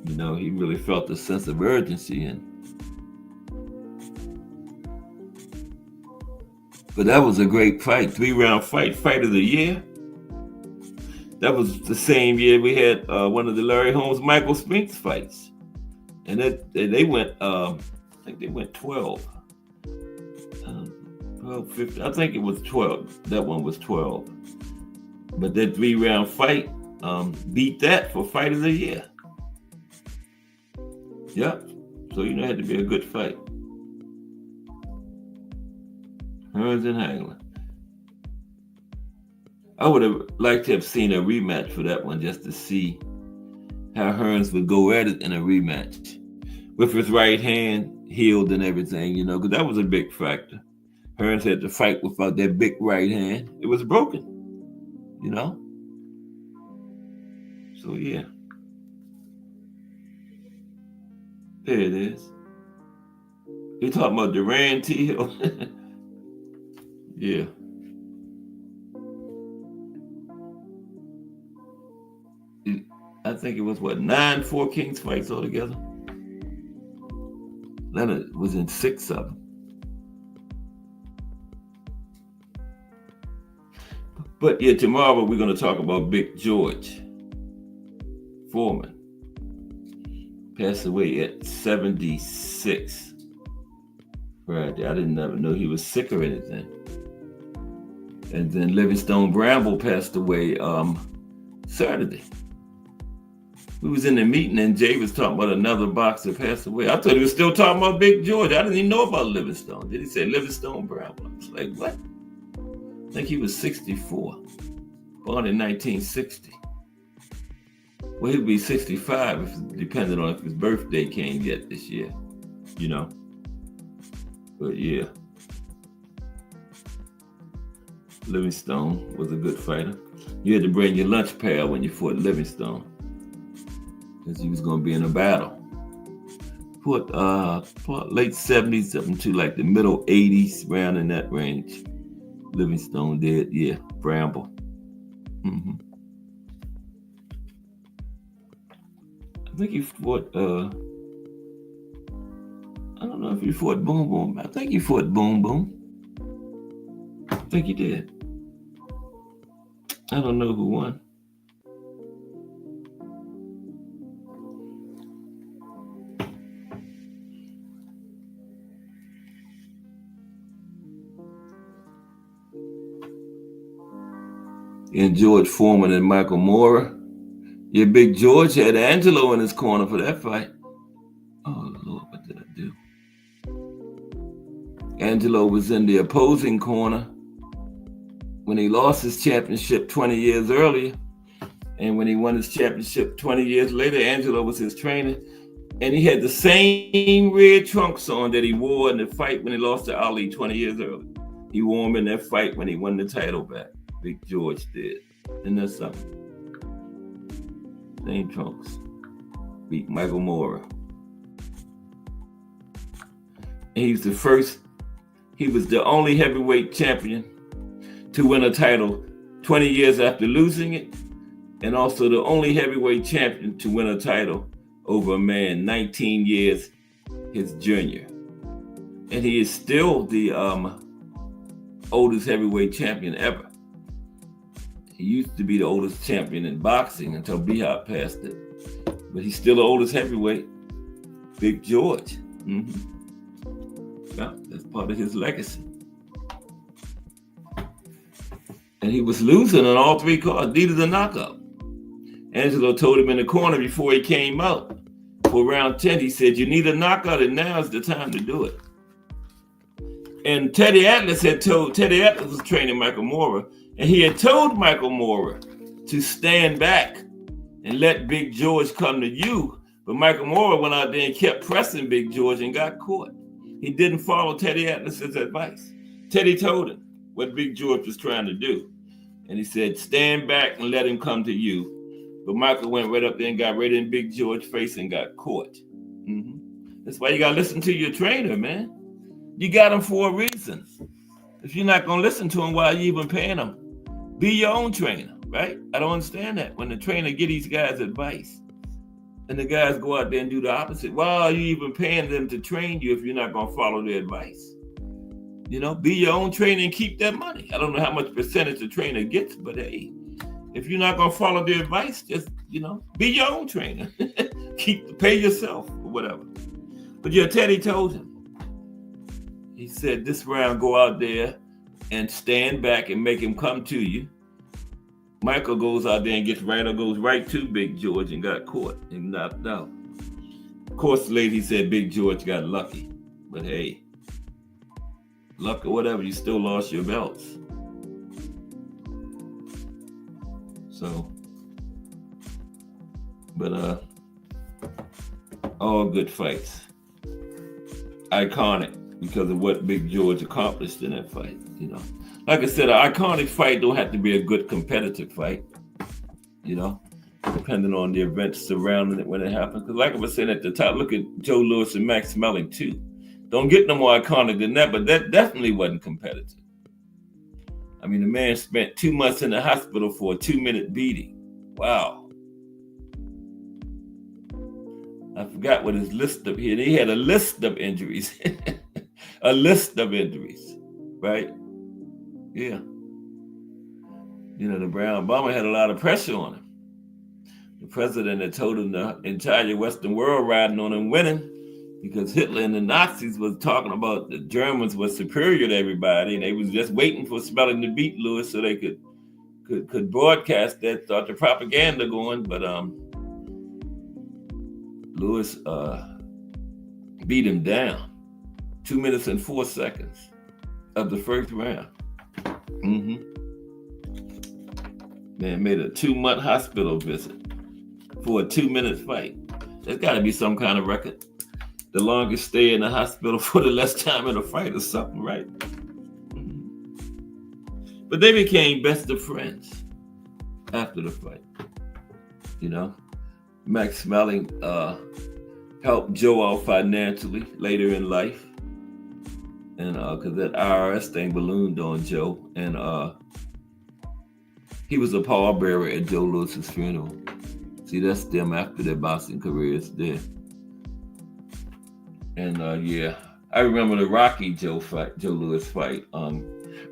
he really felt a sense of urgency. But that was a great fight, 3-round fight of the year. That was the same year we had one of the Larry Holmes, Michael Spinks fights. And they went, I think they went 12, 15, I think it was 12. That one was 12. But that 3-round fight beat that for fight of the year. Yep. So, it had to be a good fight. Hearns and Hagler. I would have liked to have seen a rematch for that one just to see how Hearns would go at it in a rematch. With his right hand healed and everything, because that was a big factor. Hearns had to fight without that big right hand. It was broken, So, yeah. There it is. You talking about Duran T. Hill? Yeah. I think it was 9 Four Kings fights altogether. Leonard was in 6 of them. But yeah, tomorrow we're going to talk about Big George Foreman. Passed away at 76. Right. I didn't ever know he was sick or anything. And then Livingstone Bramble passed away Saturday. We was in the meeting and Jay was talking about another boxer passed away. I thought he was still talking about Big George. I didn't even know about Livingstone. Did he say Livingstone Bramble? I was like, what? I think he was 64. Born in 1960. Well, he'd be 65 depending on if his birthday came yet this year. But yeah. Livingstone was a good fighter. You had to bring your lunch pail when you fought Livingstone, because he was going to be in a battle. Fought late 70s up into like the middle 80s, around in that range. Livingstone did, yeah. Bramble. I think he fought, I don't know if he fought Boom Boom. I think he fought Boom Boom. I think he did. I don't know who won. And George Foreman and Michael Moorer. Yeah, Big George had Angelo in his corner for that fight. Oh, Lord, what did I do? Angelo was in the opposing corner when he lost his championship 20 years earlier. And when he won his championship 20 years later, Angelo was his trainer. And he had the same red trunks on that he wore in the fight when he lost to Ali 20 years earlier. He wore them in that fight when he won the title back. Big George did. Isn't that something? Same trunks. Beat Michael Moorer. And he was the only heavyweight champion to win a title 20 years after losing it, and also the only heavyweight champion to win a title over a man 19 years his junior. And he is still the oldest heavyweight champion ever. He used to be the oldest champion in boxing until B-Hop passed it. But he's still the oldest heavyweight. Big George. Yeah, that's part of his legacy. And he was losing on all 3 cards, needed a knockout. Angelo told him in the corner before he came out for round 10, he said, you need a knockout and now is the time to do it. And Teddy Atlas was training Michael Moorer, and he had told Michael Moorer to stand back and let Big George come to you. But Michael Moore went out there and kept pressing Big George and got caught. He didn't follow Teddy Atlas's advice. Teddy told him what Big George was trying to do. And he said, stand back and let him come to you. But Michael went right up there and got right in Big George's face and got caught. That's why you got to listen to your trainer, man. You got him for a reason. If you're not going to listen to him, why are you even paying him? Be your own trainer, right? I don't understand that. When the trainer get these guys advice and the guys go out there and do the opposite, why are you even paying them to train you if you're not going to follow their advice? You know, be your own trainer and keep that money. I don't know how much percentage the trainer gets, but hey, if you're not going to follow their advice, just, you know, be your own trainer. Pay yourself or whatever. But yeah, Teddy told him. He said, this round, go out there and stand back and make him come to you. Michael goes out there and goes right to Big George and got caught and knocked out. Of course, the lady said Big George got lucky. But hey, luck or whatever, you still lost your belts. So, but all good fights. Iconic. Because of what Big George accomplished in that fight, you know. Like I said, an iconic fight don't have to be a good competitive fight, you know, depending on the events surrounding it when it happened. Because like I was saying at the top, look at Joe Louis and Max Melling too. Don't get no more iconic than that, but that definitely wasn't competitive. I mean, the man spent 2 months in the hospital for a 2-minute beating. Wow. I forgot what his list of here. He had a list of injuries. A list of injuries, right? Yeah. You know, the Brown Bomber had a lot of pressure on him. The president had told him the entire Western world riding on him winning because Hitler and the Nazis was talking about the Germans were superior to everybody, and they was just waiting for Smelling to beat Louis so they could broadcast that, start the propaganda going. But Louis beat him down. 2 minutes and 4 seconds of the first round. Man made a 2-month hospital visit for a 2-minute fight. There's got to be some kind of record. The longest stay in the hospital for the less time in a fight or something, right? But they became best of friends after the fight. You know, Max Melling helped Joe out financially later in life. And because that IRS thing ballooned on Joe, and he was a pallbearer at Joe Louis's funeral. See, that's them after their boxing careers there. And yeah, I remember the Rocky Joe Louis fight.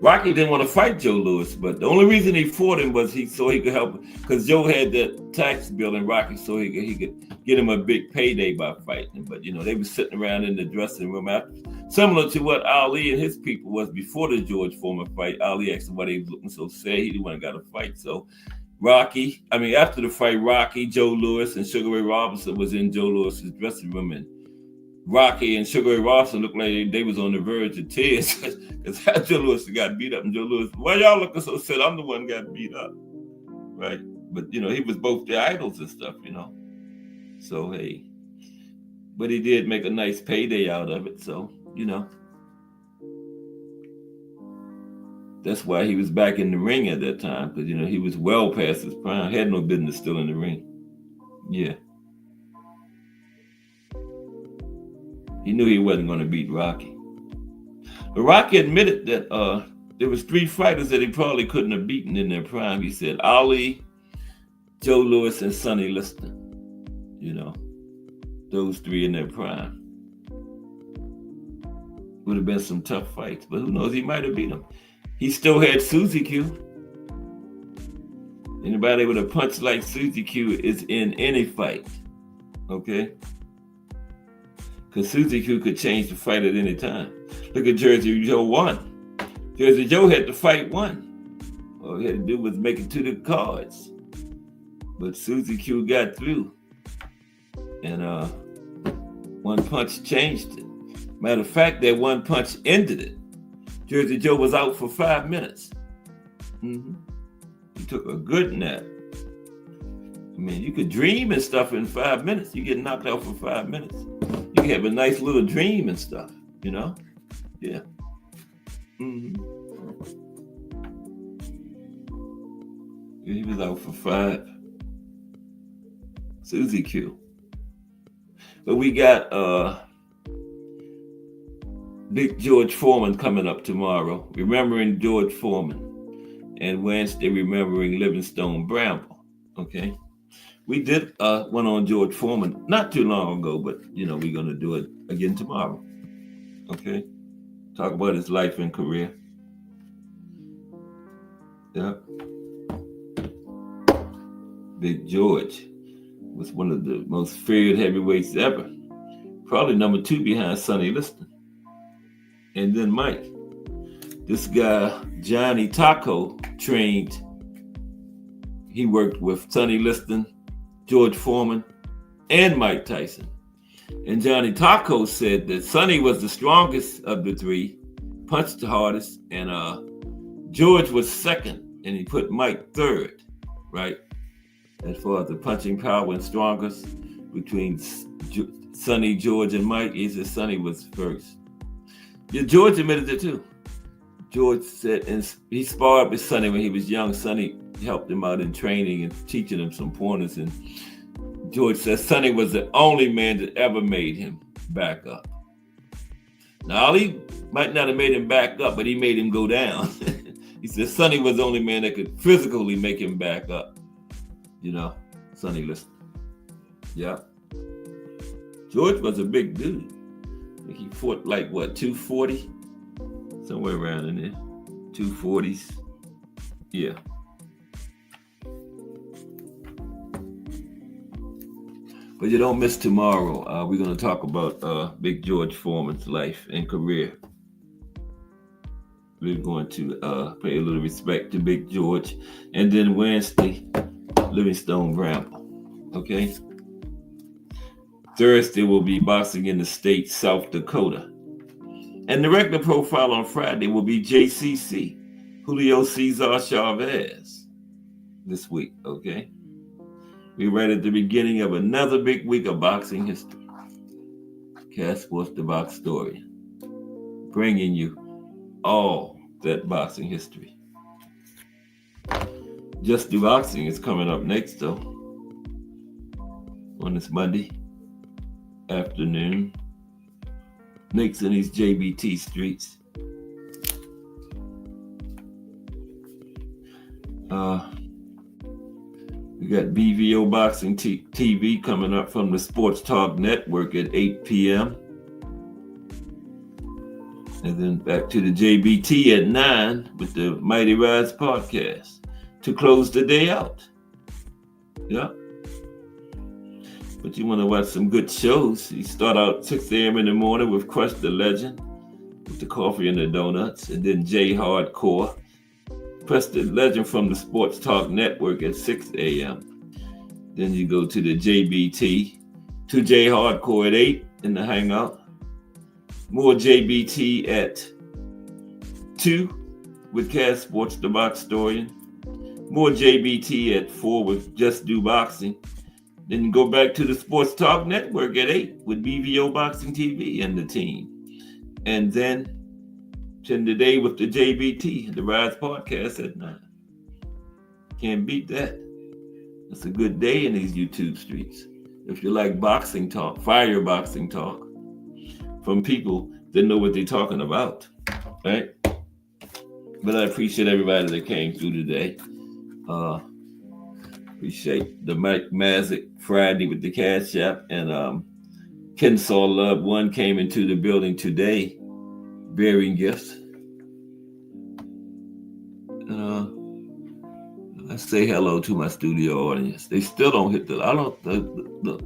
Rocky didn't want to fight Joe Louis, but the only reason he fought him was so he could help, because Joe had that tax bill in Rocky, so he could get him a big payday by fighting him. But you know, they were sitting around in the dressing room after, similar to what Ali and his people was before the George Foreman fight. Ali asked him why he was looking so sad. He didn't want to got a fight. So after the fight, Rocky, Joe Louis, and Sugar Ray Robinson was in Joe Louis's dressing room, and Rocky and Sugar Ray Robinson looked like they was on the verge of tears because Joe Louis got beat up, and Joe Louis, why y'all looking so sad? I'm the one got beat up, right? But you know, he was both their idols and stuff, you know. So hey, but he did make a nice payday out of it. So you know, that's why he was back in the ring at that time, because you know he was well past his prime, had no business still in the ring. Yeah. He knew he wasn't going to beat Rocky. But Rocky admitted that there was 3 fighters that he probably couldn't have beaten in their prime. He said Ali, Joe Louis, and Sonny Liston. You know, those 3 in their prime. Would have been some tough fights, but who knows, he might have beat him. He still had Suzy Q. Anybody with a punch like Suzy Q is in any fight, okay? Because Suzy Q could change the fight at any time. Look at Jersey Joe 1. Jersey Joe had to fight 1. All he had to do was make it to the cards. But Suzy Q got through. And one punch changed it. Matter of fact, that one punch ended it. Jersey Joe was out for 5 minutes. He took a good nap. I mean, you could dream and stuff in 5 minutes. You get knocked out for 5 minutes. You can have a nice little dream and stuff, you know? Yeah. Mm-hmm. He was out for 5. Susie Q. But we got Big George Foreman coming up tomorrow, remembering George Foreman, and Wednesday remembering Livingstone Bramble. Okay, we did one on George Foreman not too long ago, but we're gonna do it again tomorrow. Okay, talk about his life and career. Yeah, Big George was one of the most feared heavyweights ever, probably number 2 behind Sonny Liston. And then Mike. This guy, Johnny Taco, trained. He worked with Sonny Liston, George Foreman, and Mike Tyson. And Johnny Taco said that Sonny was the strongest of the 3, punched the hardest, and George was second, and he put Mike third, right? As far as the punching power and strongest between Sonny, George, and Mike, he said Sonny was first. Yeah, George admitted it too. George said, and he sparred with Sonny when he was young. Sonny helped him out in training and teaching him some pointers. And George said Sonny was the only man that ever made him back up. Now, Ali might not have made him back up, but he made him go down. He said Sonny was the only man that could physically make him back up. Sonny Liston. Yeah. George was a big dude. I think he fought 240? Somewhere around in there. 240s. Yeah. But you don't miss tomorrow. We're going to talk about Big George Foreman's life and career. We're going to pay a little respect to Big George. And then Wednesday, Livingstone Bramble. Okay? Thursday will be boxing in the state, South Dakota. And the regular profile on Friday will be JCC, Julio Cesar Chavez, this week, okay? We're right at the beginning of another big week of boxing history. Cass Sports, the Box Story, bringing you all that boxing history. Just Do Boxing is coming up next, though, on this Monday afternoon. Next in these JBT streets. We got BVO Boxing TV coming up from the Sports Talk Network at 8 p.m. And then back to the JBT at 9 with the Mighty Rise podcast to close the day out. Yeah. But you want to watch some good shows. You start out 6 a.m. in the morning with Crush the Legend, with the coffee and the donuts, and then J Hardcore. Crush the Legend from the Sports Talk Network at 6 a.m. Then you go to the JBT, to J Hardcore at 8 in the Hangout. More JBT at 2 with Cass Sports, the Box Historian. More JBT at 4 with Just Do Boxing. Then go back to the Sports Talk Network at 8 with BVO Boxing TV and the team. And then end the day with the JBT, the Rise Podcast at 9. Can't beat that. It's a good day in these YouTube streets. If you like boxing talk, fire boxing talk from people that know what they're talking about, right? But I appreciate everybody that came through today. Appreciate the Mike Mazik Friday with the Cash App, and Kensaw Love One came into the building today bearing gifts. I say hello to my studio audience. They still don't hit I don't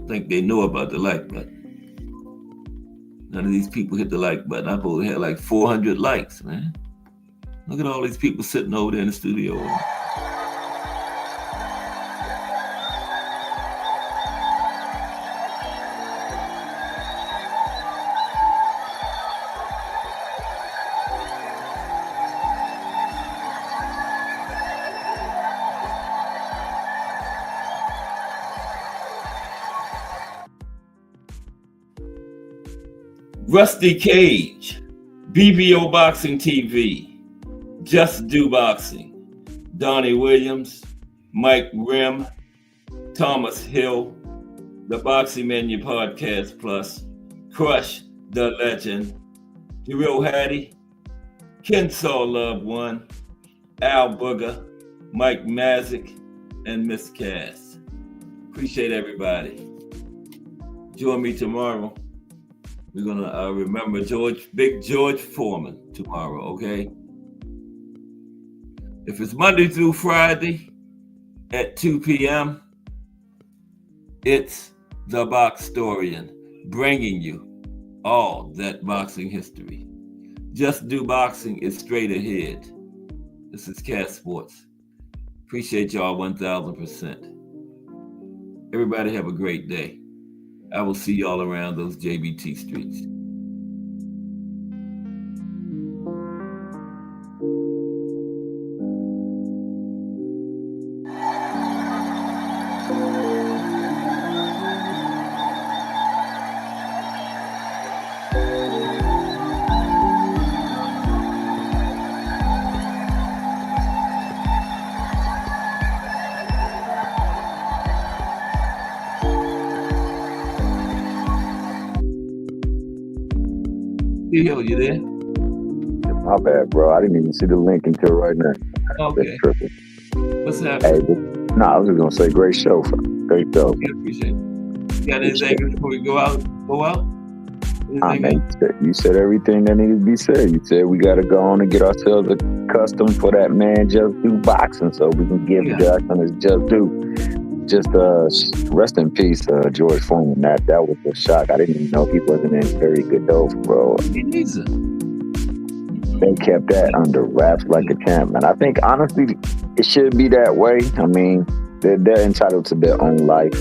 think they know about the like button. None of these people hit the like button. I probably had like 400 likes, man. Look at all these people sitting over there in the studio. Rusty Cage, BBO Boxing TV, Just Do Boxing, Donnie Williams, Mike Rim, Thomas Hill, the Boxing Menu Podcast Plus, Crush the Legend, Jeril Hattie, Kensaw Love One, Al Booger, Mike Mazik, and Miss Cass. Appreciate everybody. Join me tomorrow. We're gonna remember Big George Foreman tomorrow, okay? If it's Monday through Friday at 2 p.m., it's The Boxtorian, bringing you all that boxing history. Just Do Boxing is straight ahead. This is Cat Sports. Appreciate y'all 1,000%. Everybody have a great day. I will see y'all around those JBT streets. Theo, you there? My bad, bro. I didn't even see the link until right now. Okay. What's happening? Hey, I was just gonna say, great show. Great show. Yeah, appreciate it. You got anything before we go out? Man, you said everything that needed to be said. You said we got to go on and get ourselves accustomed for that man Just Do Boxing, so we can give Jackson his Just Do. Just rest in peace, George Foreman. That was a shock. I didn't even know he wasn't in very good health, bro. Me neither. They kept that under wraps like a champ, man. I think honestly, it should be that way. I mean, they're entitled to their own life.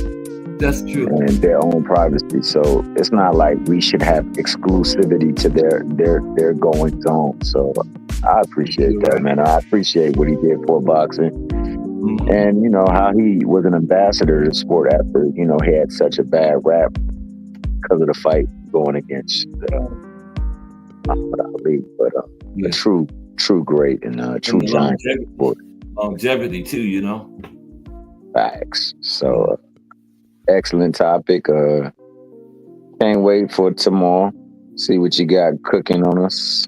That's true. And their own privacy. So it's not like we should have exclusivity to their goings on. So I appreciate that, man. I appreciate what he did for boxing. Mm-hmm. And, you know, how he was an ambassador to the sport after, you know, he had such a bad rap because of the fight going against Muhammad Ali. But a true great and true giant. Longevity too, you know. Facts. So excellent topic. Can't wait for tomorrow. See what you got cooking on us.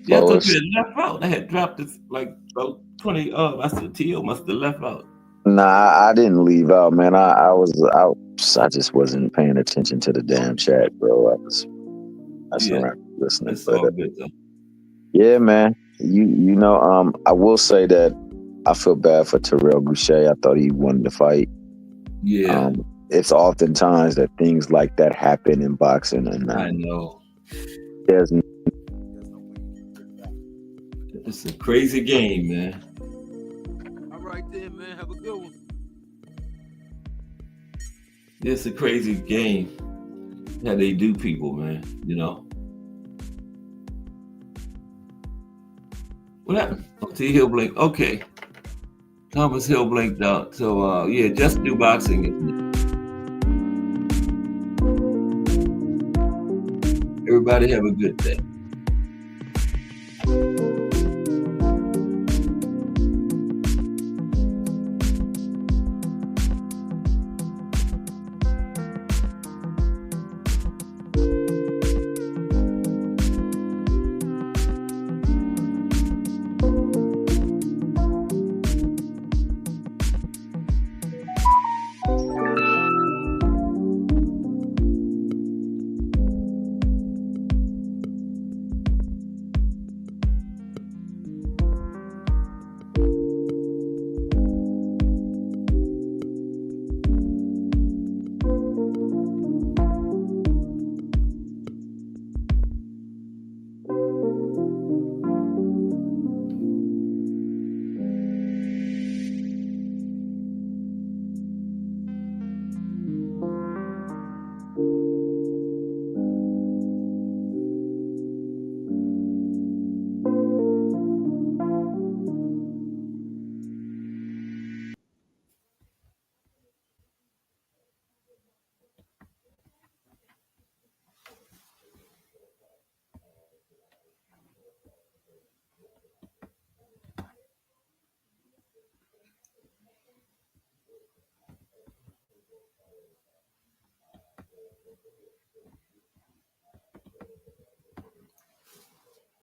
Yeah, I thought you had left out. I had dropped this like about 20 I said T.O. must have left out. Nah, I didn't leave out, man. I was out. I just wasn't paying attention to the damn chat, bro. I was around listening. It's all good though. Yeah, man. You know, I will say that I feel bad for Terrell Boucher. I thought he wanted to fight. Yeah. It's oftentimes that things like that happen in boxing, and I know. It's a crazy game, man. All right then, man. Have a good one. It's a crazy game. How they do people, man. You know. What happened? Oh, T. Hill blinked. Okay. Thomas Hill blinked out. So Just Do Boxing, isn't it? Everybody have a good day.